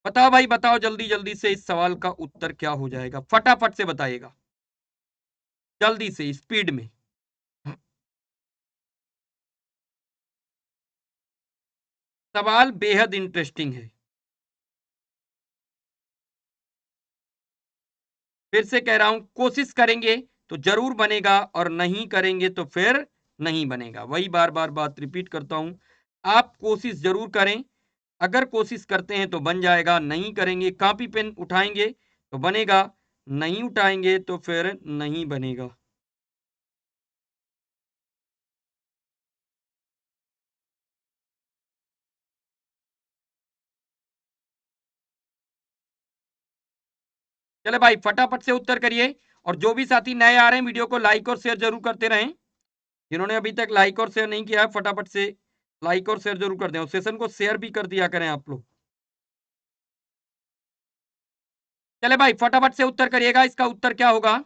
बताओ भाई, बताओ जल्दी जल्दी से, इस सवाल का उत्तर क्या हो जाएगा? फटाफट से बताइएगा, जल्दी से, स्पीड में। सवाल बेहद इंटरेस्टिंग है। फिर से कह रहा हूं, कोशिश करेंगे तो जरूर बनेगा और नहीं करेंगे तो फिर नहीं बनेगा। वही बार बार बात रिपीट करता हूं, आप कोशिश जरूर करें। अगर कोशिश करते हैं तो बन जाएगा, नहीं करेंगे, कॉपी पेन उठाएंगे तो बनेगा, नहीं उठाएंगे तो फिर नहीं बनेगा। चले भाई, फटाफट से उत्तर करिए। और जो भी साथी नए आ रहे हैं, वीडियो को लाइक और शेयर जरूर करते रहें। जिन्होंने अभी तक लाइक और शेयर नहीं किया है, फटाफट से लाइक और शेयर जरूर कर दें, और सेशन को शेयर भी कर दिया करें आप लोग। चले भाई, फटाफट से उत्तर करिएगा, इसका उत्तर क्या होगा?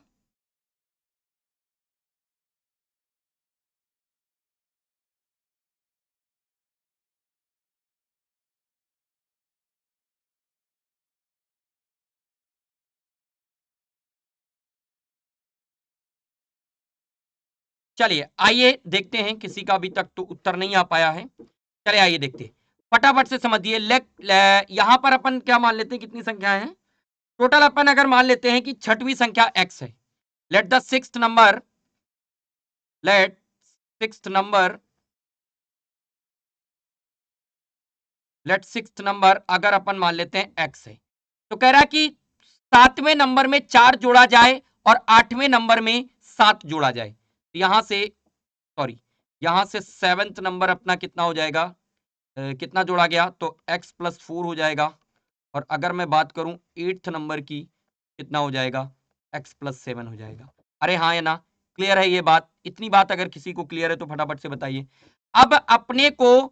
चलिए आइए देखते हैं, किसी का अभी तक तो उत्तर नहीं आ पाया है। चलिए आइए देखते हैं, फटाफट से समझिए। यहां पर अपन क्या मान लेते हैं, कितनी संख्याएं हैं टोटल? अपन अगर मान लेते हैं कि छठवीं संख्या x है, let the sixth number let sixth number let sixth number अगर अपन मान लेते हैं x है, तो कह रहा है कि सातवें नंबर में 4 जोड़ा जाए और आठवें नंबर में 7 जोड़ा जाए। यहां से यहां से सेवेंथ नंबर अपना कितना हो जाएगा, कितना जोड़ा गया तो x + 4 हो जाएगा। और अगर मैं बात करूं एट्थ नंबर की, कितना हो जाएगा, x + 7 हो जाएगा। अरे हाँ या ना, क्लियर है ये बात? इतनी बात अगर किसी को क्लियर है तो फटाफट से बताइए। अब अपने को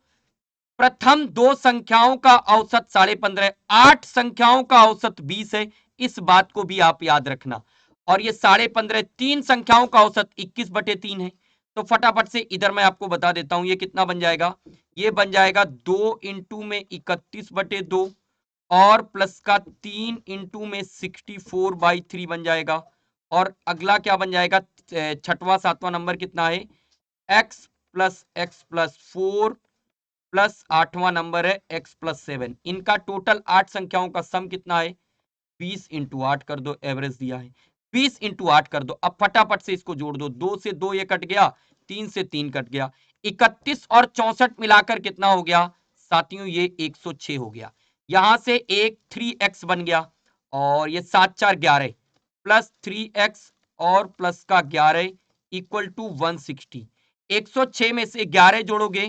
प्रथम दो संख्याओं का औसत 15.5, 8 संख्याओं का औसत 20 है, इस बात को भी आप याद रखना। और ये 15.5 तीन संख्याओं का औसत 21/3 है। तो फटाफट से इधर मैं आपको बता देता हूं, ये कितना बन जाएगा, ये बन जाएगा 2 इंटू में 31/2 और प्लस का 3 इंटू में 64/3 बन जाएगा। और अगला क्या बन जाएगा, छठवां सातवां नंबर कितना है, x + 4 प्लस आठवां नंबर है x + 7। इनका टोटल 8 संख्याओं का सम कितना है, 20 इंटू 8 कर दो, एवरेज दिया है 20 इंटू 8 कर दो। अब फटाफट से इसको जोड़ दो, 2 से 2 ये कट गया, 3 से 3 कट गया, 31 और 64 मिलाकर कितना हो गया साथियों, ये 106 हो गया। यहां से एक 3x बन गया, और ये 7 4 11 प्लस 3x और प्लस का 11 इक्वल टू 160। 106 में से 11 जोड़ोगे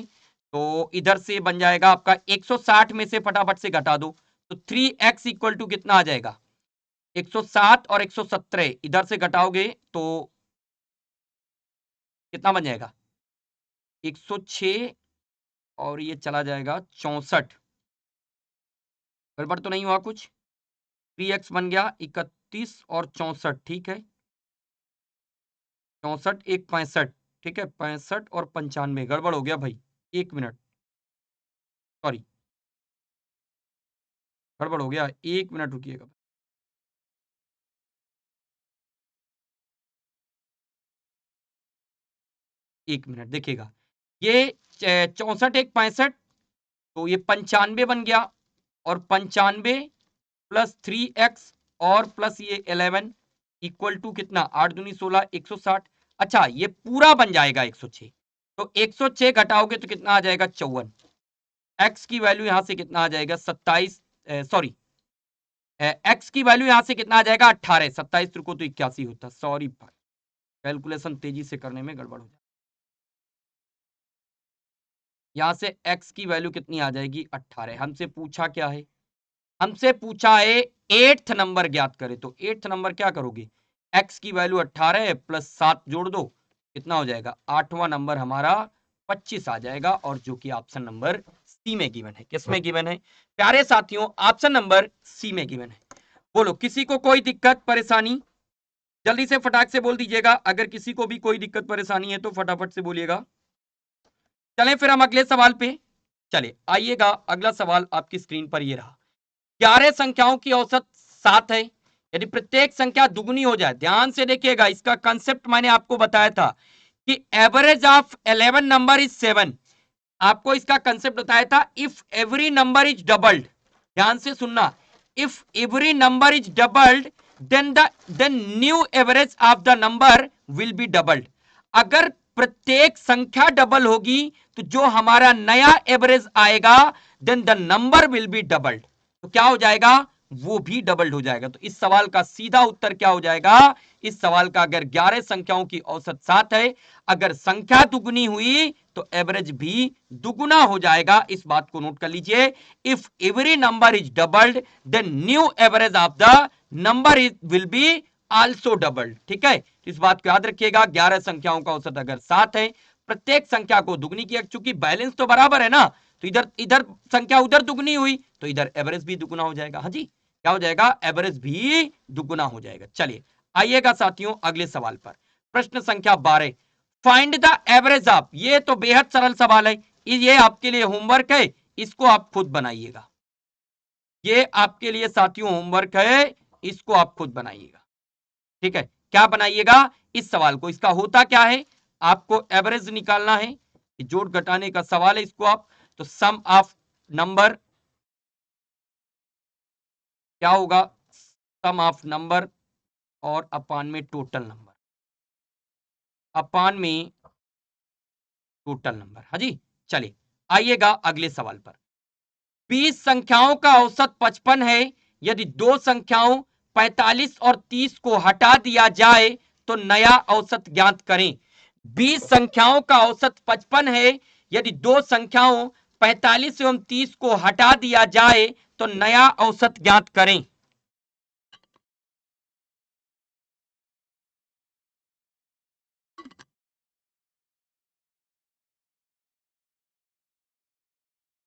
तो इधर से बन जाएगा आपका 160 में से फटाफट से घटा दो तो 3x इक्वल टू कितना आ जाएगा, 107 और 117 इधर से घटाओगे तो कितना बन जाएगा, 106 और ये चला जाएगा 64। गड़बड़ तो नहीं हुआ कुछ? 3x बन गया 31 और 64, ठीक है, 64 एक 65, ठीक है, 65 और 95। गड़बड़ हो गया भाई, 1 मिनट, सॉरी गड़बड़ हो गया, 1 मिनट रुकिएगा। एक मिनट देखिएगा, ये 64 एक 65, तो ये 95 बन गया, और 95 प्लस 3x और प्लस ये 11 इक्वल टू कितना, 8 दूनी 16, 160। अच्छा ये पूरा बन जाएगा 106, तो 106 घटाओगे तो कितना आ जाएगा 54। x की वैल्यू यहां से कितना आ जाएगा 27, सॉरी x की वैल्यू यहां से कितना आ जाएगा 18, 27 रुको तो 81 होता, सॉरी भाई कैलकुलेशन तेजी से करने में गड़बड़ हो जाए। यहां से x की वैल्यू कितनी आ जाएगी 18। हमसे पूछा क्या है, हमसे पूछा है एट्थ नंबर ज्ञात करे, तो एट्थ नंबर क्या करोगे, x की वैल्यू 18 है प्लस 7 जोड़ दो कितना हो जाएगा, 8वां नंबर हमारा 25 आ जाएगा, और जो कि ऑप्शन नंबर सी में गिवन है। किसमें गिवन है प्यारे साथियों, ऑप्शन नंबर सी में गिवन है। बोलो किसी को कोई दिक्कत परेशानी, जल्दी से फटाक से बोल दीजिएगा, अगर किसी को भी कोई दिक्कत परेशानी है तो फटाफट से बोलिएगा। चलें फिर हम अगले सवाल पे चले, आइएगा अगला सवाल आपकी स्क्रीन पर ये रहा। 11 संख्याओं की औसत 7 है, यदि प्रत्येक संख्या दुगुनी हो जाए, ध्यान से देखिएगा, इसका कंसेप्ट मैंने आपको बताया था कि एवरेज ऑफ 11 नंबर इज 7। आपको इसका कंसेप्ट बताया था, if every number is doubled, ध्यान से सुनना, if every number is doubled then new average of the number will be doubled. अगर प्रत्येक संख्या डबल होगी तो जो हमारा नया एवरेज आएगा then the number will be doubled, तो क्या हो जाएगा, वो भी डबल्ड हो जाएगा। तो इस सवाल का सीधा उत्तर क्या हो जाएगा, इस सवाल का, अगर 11 संख्याओं की औसत 7 है, अगर संख्या दुगुनी हुई तो एवरेज भी दुगुना हो जाएगा। इस बात को नोट कर लीजिए, if every number is doubled then new average of the number will be also doubled. ठीक है, इस बात को याद रखिएगा, 11 संख्याओं का औसत अगर 7 है, प्रत्येक संख्या को दुगुनी किया, चूंकि बैलेंस तो बराबर है ना, तो इधर इधर संख्या उधर दुगुनी हुई तो इधर एवरेज भी दुगुना हो जाएगा। हाँ जी, क्या हो जाएगा, एवरेज भी दुगुना हो जाएगा। चलिए आइएगा साथियों अगले सवाल पर, प्रश्न संख्या 12, फाइंड द एवरेज ऑफ, ये तो बेहद सरल सवाल है, ये आपके लिए होमवर्क है, इसको आप खुद बनाइएगा। ये आपके लिए साथियों होमवर्क है, इसको आप खुद बनाइएगा। ठीक है, क्या बनाइएगा इस सवाल को, इसका होता क्या है, आपको एवरेज निकालना है, जोड़ घटाने का सवाल है, इसको आप, तो सम ऑफ नंबर क्या होगा, सम ऑफ नंबर और अपान में टोटल नंबर, अपान में टोटल नंबर। हाँ जी, चलिए आइएगा अगले सवाल पर। 20 संख्याओं का औसत 55 है, यदि दो संख्याओं 45 और 30 को हटा दिया जाए तो नया औसत ज्ञात करें। 20 संख्याओं का औसत 55 है, यदि दो संख्याओं 45 एवं 30 को हटा दिया जाए तो नया औसत ज्ञात करें।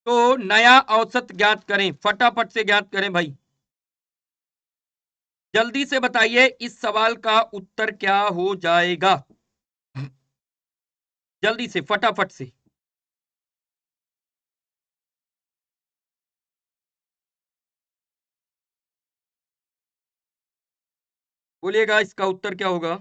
तो नया औसत ज्ञात करें, फटाफट से ज्ञात करें भाई, जल्दी से बताइए इस सवाल का उत्तर क्या हो जाएगा, जल्दी से फटाफट से। बोलिएगा इसका उत्तर क्या होगा।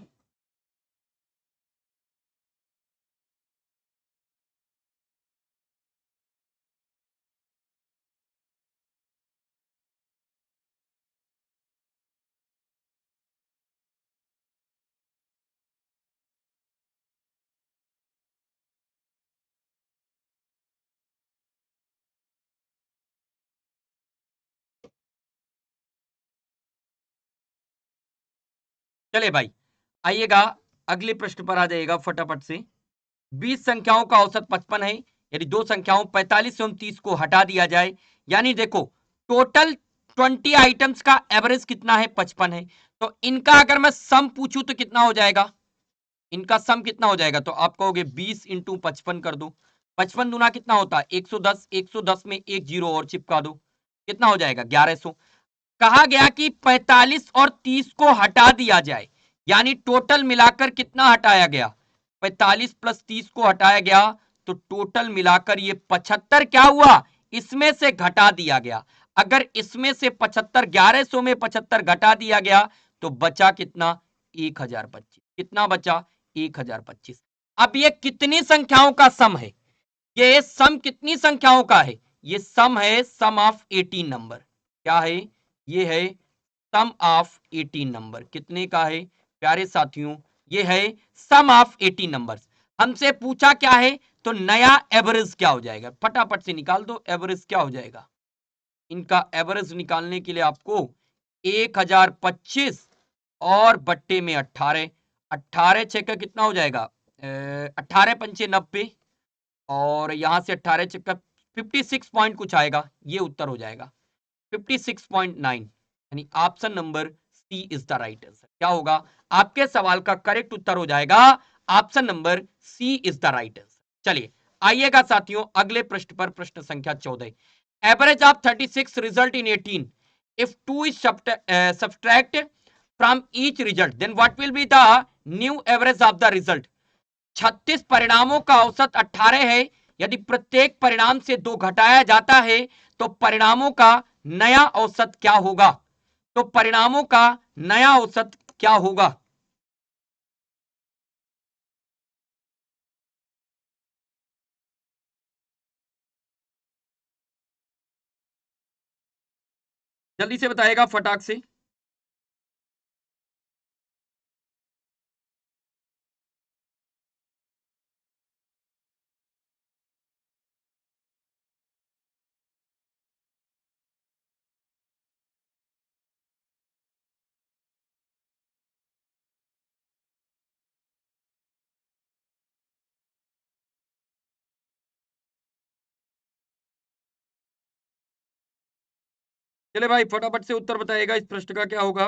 चले भाई आइएगा अगले प्रश्न पर आ जाएगा फटाफट से। 20 संख्याओं का औसत 55 है, यदि दो संख्याओं 45 एवं 30 को हटा दिया जाए, यानी देखो टोटल 20 आइटम्स का एवरेज कितना है, 55 है, तो इनका अगर मैं सम पूछूं तो कितना हो जाएगा, इनका सम कितना हो जाएगा, तो आप कहोगे 20 इंटू 55 कर दो, 55 दूना कितना होता है 110, 110 में एक जीरो और चिपका दो, कितना हो जाएगा 1100। कहा गया कि 45 और 30 को हटा दिया जाए, यानी टोटल मिलाकर कितना हटाया गया, 45 प्लस 30 को हटाया गया, तो टोटल मिलाकर ये 75 क्या हुआ, इसमें से घटा दिया गया। अगर इसमें से 75 1100 में 75 घटा दिया गया तो बचा कितना 1025, कितना बचा 1025। अब ये कितनी संख्याओं का सम है, ये सम कितनी संख्याओं का है, ये सम है सम ऑफ 18 नंबर, क्या है, ये है सम ऑफ 18 नंबर, कितने का है प्यारे साथियों, ये है सम ऑफ 18 नंबर्स। हमसे पूछा क्या है, तो नया एवरेज क्या हो जाएगा, फटाफट से निकाल दो, एवरेज क्या हो जाएगा, इनका एवरेज निकालने के लिए आपको 1025 और बट्टे में 18, 18 छक्का कितना हो जाएगा 18 पंचे 90, और यहां से 18 छक्का 56 पॉइंट कुछ आएगा, ये उत्तर हो जाएगा 56.9, यानी option number C is the right answer. क्या होगा, आपके सवाल का करेक्ट उत्तर हो जाएगा option number C is the right answer. चलिए आइएगा साथियों अगले पृष्ठ पर, प्रश्न संख्या 14। Average of 36 result in 18 if 2 is subtract from each result then what will be the new average of the result। 36 परिणामों का औसत 18 है, यदि प्रत्येक परिणाम से 2 घटाया जाता है तो परिणामों का नया औसत क्या होगा। तो परिणामों का नया औसत क्या होगा। जल्दी से बताएगा फटाक से। चले भाई फटाफट से उत्तर बताइएगा इस प्रश्न का क्या होगा।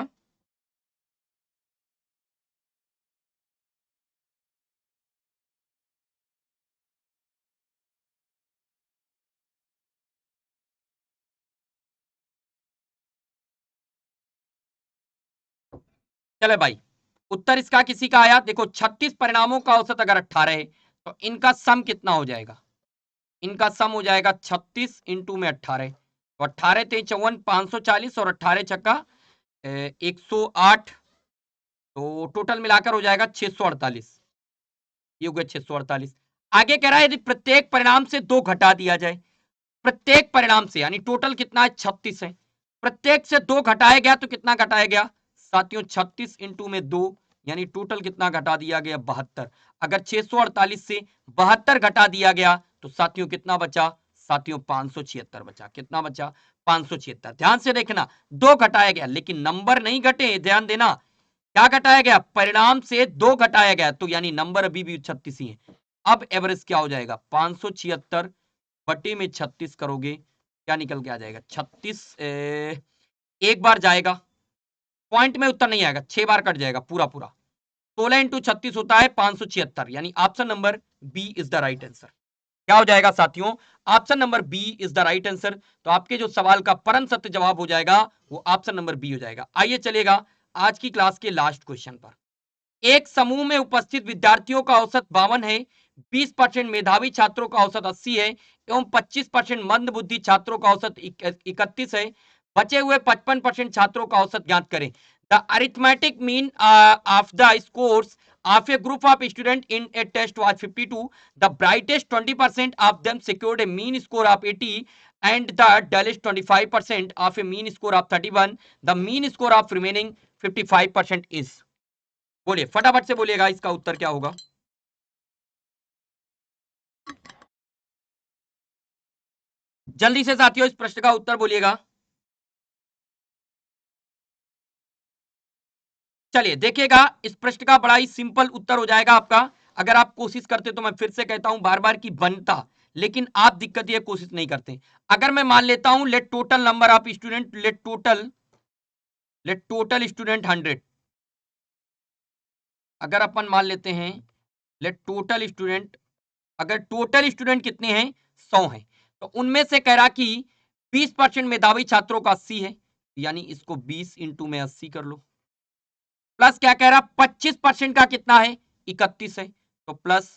चले भाई उत्तर इसका किसी का आया, देखो 36 परिणामों का औसत अगर 18 है तो इनका सम कितना हो जाएगा। इनका सम हो जाएगा 36 इंटू में 18, तो 18 ते 54 540 और 18 छक्का 108, तो टोटल मिलाकर हो जाएगा 648। ये हो गया 648। आगे कह रहा है यदि प्रत्येक परिणाम से 2 घटा दिया जाए, प्रत्येक परिणाम से यानी टोटल कितना है 36 है, प्रत्येक से 2 घटाया गया तो कितना घटाया गया साथियों 36 इंटू में 2 यानी टोटल कितना घटा दिया गया 72। अगर 648 से 72 घटा दिया गया तो साथियों कितना बचा साथियों 576 बचा। कितना बचा 576। ध्यान से देखना 2 घटाया गया लेकिन नंबर नहीं घटे, ध्यान देना क्या घटाया गया परिणाम से 2 घटाया गया तो यानी नंबर अभी भी 36 ही है। अब एवरेज क्या हो जाएगा 576 बटे में 36 करोगे क्या निकल के आ जाएगा 36 एक बार जाएगा पॉइंट में उत्तर नहीं आएगा 6 बार कट जाएगा पूरा पूरा 16 इंटू 36 होता है 576 यानी option number B is the right answer. क्या हो जाएगा साथियों option number B is the right answer. तो आपके जो सवाल का परम सत्य जवाब हो जाएगा वो ऑप्शन नंबर बी हो जाएगा। आइए चलेगा आज की क्लास के लास्ट क्वेश्चन पर। एक समूह में उपस्थित विद्यार्थियों का औसत 52 है, 20% मेधावी छात्रों का औसत 80 है एवं 25% मंद बुद्धि छात्रों का औसत 31 है। बचे हुए 55% छात्रों का औसत ज्ञात करें। The arithmetic mean of the scores of a group of students in a test was 52. The brightest 20% of them secured a mean score of 80 and the dullest 25% of a mean score of 31. The mean score of remaining 55% is। बोलिए फटाफट से बोलिएगा इसका उत्तर क्या होगा। जल्दी से साथियों इस प्रश्न का उत्तर बोलिएगा। चलिए देखिएगा इस प्रश्न का बड़ा ही सिंपल उत्तर हो जाएगा आपका अगर आप कोशिश करते। तो मैं फिर से कहता हूं बार बार की बनता, लेकिन आप दिक्कत ये कोशिश नहीं करते। अगर मैं मान लेता हूं let total number of student let total student 100। अगर अपन मान लेते हैं लेट टोटल स्टूडेंट, अगर टोटल स्टूडेंट कितने हैं 100 हैं तो उनमें से कह रहा कि 20% मेधावी छात्रों का 80 है यानी इसको 20 इंटू में 80 कर लो, प्लस क्या कह रहा 25% का कितना है 31 है तो प्लस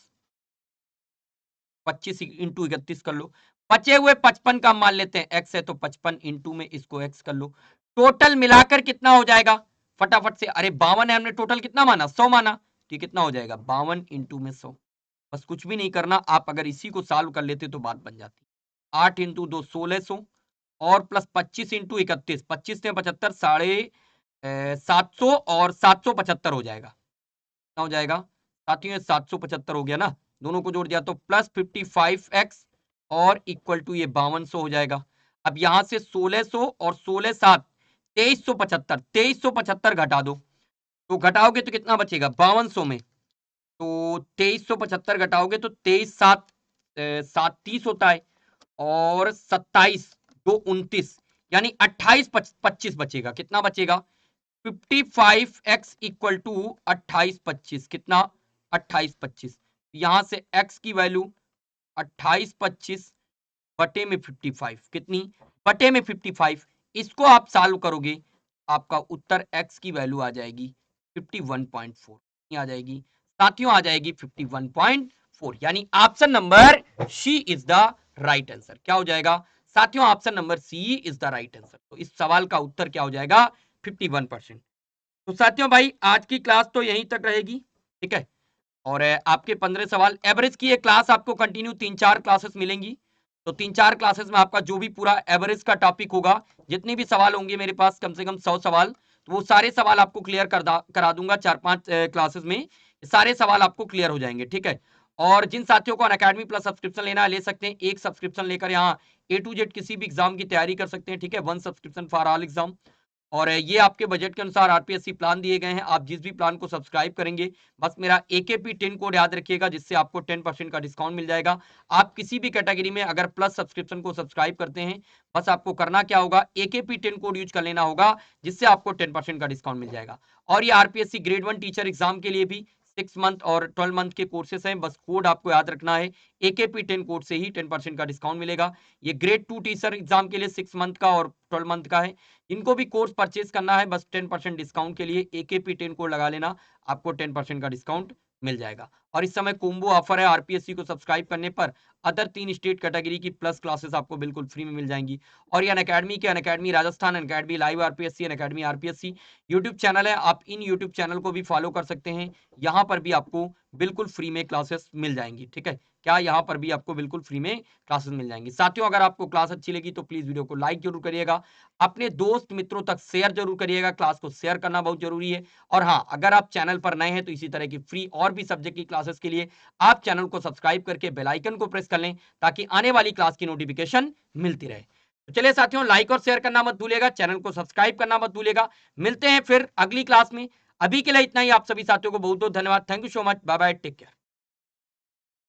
25 इंटू 31 कर लो। बचे हुए 55 का मान लेते हैं x है तो 55 इंटू में इसको x कर लो। टोटल मिलाकर कितना हो जाएगा फटाफट से, अरे 52 है हमने टोटल कितना माना 100 माना, तो कितना हो जाएगा 52 इंटू में 100। बस कुछ भी नहीं करना, आप अगर इसी को सॉल्व कर लेते तो बात बन जाती। 8 इंटू 2 1600 और प्लस 25 इंटू 31, 25 से 75 750 और 775 हो जाएगा। कितना हो जाएगा साथियों 775 हो गया ना, दोनों को जोड़ दिया तो प्लस 55x और इक्वल टू ये 5200 हो जाएगा। अब यहां से 1600 और 16 7 2375, 2375 घटा दो तो घटाओगे तो कितना बचेगा 5200 में, तो 2375 घटाओगे तो 23 7 7 30 होता है और 27 2 29 यानी 28 25 बचेगा। कितना बचेगा 55x इक्वल टू 28 25, कितना 28-25, यहां से x की वैल्यू 28-25 बटे में 55, कितनी बटे में 55, इसको आप सॉल्व करोगे आपका उत्तर x की वैल्यू आ जाएगी 51.4, आ जाएगी साथियों, आ जाएगी 51.4, यानी option number C is the right answer. क्या हो जाएगा साथियों, option number C is the right answer. तो इस सवाल का उत्तर क्या हो जाएगा 51%। तो साथियों भाई आज की क्लास तो यहीं तक रहेगी, ठीक है। और आपके 15 सवाल एवरेज की ये क्लास आपको कंटिन्यू 3-4 क्लासेस मिलेंगी। तो 3-4 क्लासेस में आपका जो भी पूरा एवरेज का टॉपिक होगा, जितने भी सवाल होंगे मेरे पास कम से कम 100 सवाल, तो वो सारे सवाल आपको क्लियर करा दूंगा 4-5 क्लासेस में। सारे सवाल आपको क्लियर हो जाएंगे, ठीक है। और जिन साथियों को अनअकैडमी प्लस सब्सक्रिप्शन लेना है ले सकते हैं। एक सब्सक्रिप्शन लेकर यहाँ A to Z किसी भी एग्जाम की तैयारी कर सकते हैं, ठीक है। 1 सब्सक्रिप्शन फॉर ऑल एग्जाम। और ये आपके बजट के अनुसार आरपीएससी प्लान दिए गए हैं। आप जिस भी प्लान को सब्सक्राइब करेंगे, बस मेरा AKP10 कोड याद रखिएगा, जिससे आपको 10% का डिस्काउंट मिल जाएगा। आप किसी भी कैटेगरी में अगर प्लस सब्सक्रिप्शन को सब्सक्राइब करते हैं, बस आपको करना क्या होगा, AKP10 कोड यूज कर लेना होगा, जिससे आपको 10% का डिस्काउंट मिल जाएगा। और ये आरपीएससी ग्रेड 1 टीचर एग्जाम के लिए भी 6 मंथ और 12 मंथ के कोर्सेस हैं। बस कोड आपको याद रखना है, AKP10 कोड से ही 10% का डिस्काउंट मिलेगा। ये ग्रेड 2 टीचर एग्जाम के लिए 6 मंथ का और 12 मंथ का है। इनको भी कोर्स परचेज करना है, बस 10% डिस्काउंट के लिए AKP10 कोड लगा लेना, आपको 10% का डिस्काउंट मिल जाएगा। और इस समय कोम्बो ऑफर है, आरपीएससी को सब्सक्राइब करने पर अदर 3 स्टेट कैटेगरी की प्लस क्लासेस आपको बिल्कुल फ्री में मिल जाएंगी। और ये अनअकैडमी के Unacademy Rajasthan, Unacademy live RPSC, Unacademy RPSC YouTube channel है। आप इन यूट्यूब चैनल को भी फॉलो कर सकते हैं, यहाँ पर भी आपको बिल्कुल फ्री में क्लासेस मिल जाएंगी, ठीक है। क्या यहाँ पर भी आपको बिल्कुल फ्री में क्लासेस मिल जाएंगी। साथियों अगर आपको क्लास अच्छी लगी तो प्लीज वीडियो को लाइक जरूर करिएगा, अपने दोस्त मित्रों तक शेयर जरूर करिएगा। क्लास को शेयर करना बहुत जरूरी है। और हाँ, अगर आप चैनल पर नए हैं तो इसी तरह की फ्री और भी सब्जेक्ट की क्लासेस के लिए आप चैनल को सब्सक्राइब करके बेल आइकन को प्रेस कर लें, ताकि आने वाली क्लास की नोटिफिकेशन मिलती रहे। तो चलिए साथियों, लाइक और शेयर करना मत भूलिएगा, चैनल को सब्सक्राइब करना मत भूलिएगा। मिलते हैं फिर अगली क्लास में। अभी के लिए इतना ही। आप सभी साथियों को बहुत बहुत धन्यवाद। Thank you so much. Bye bye, take care.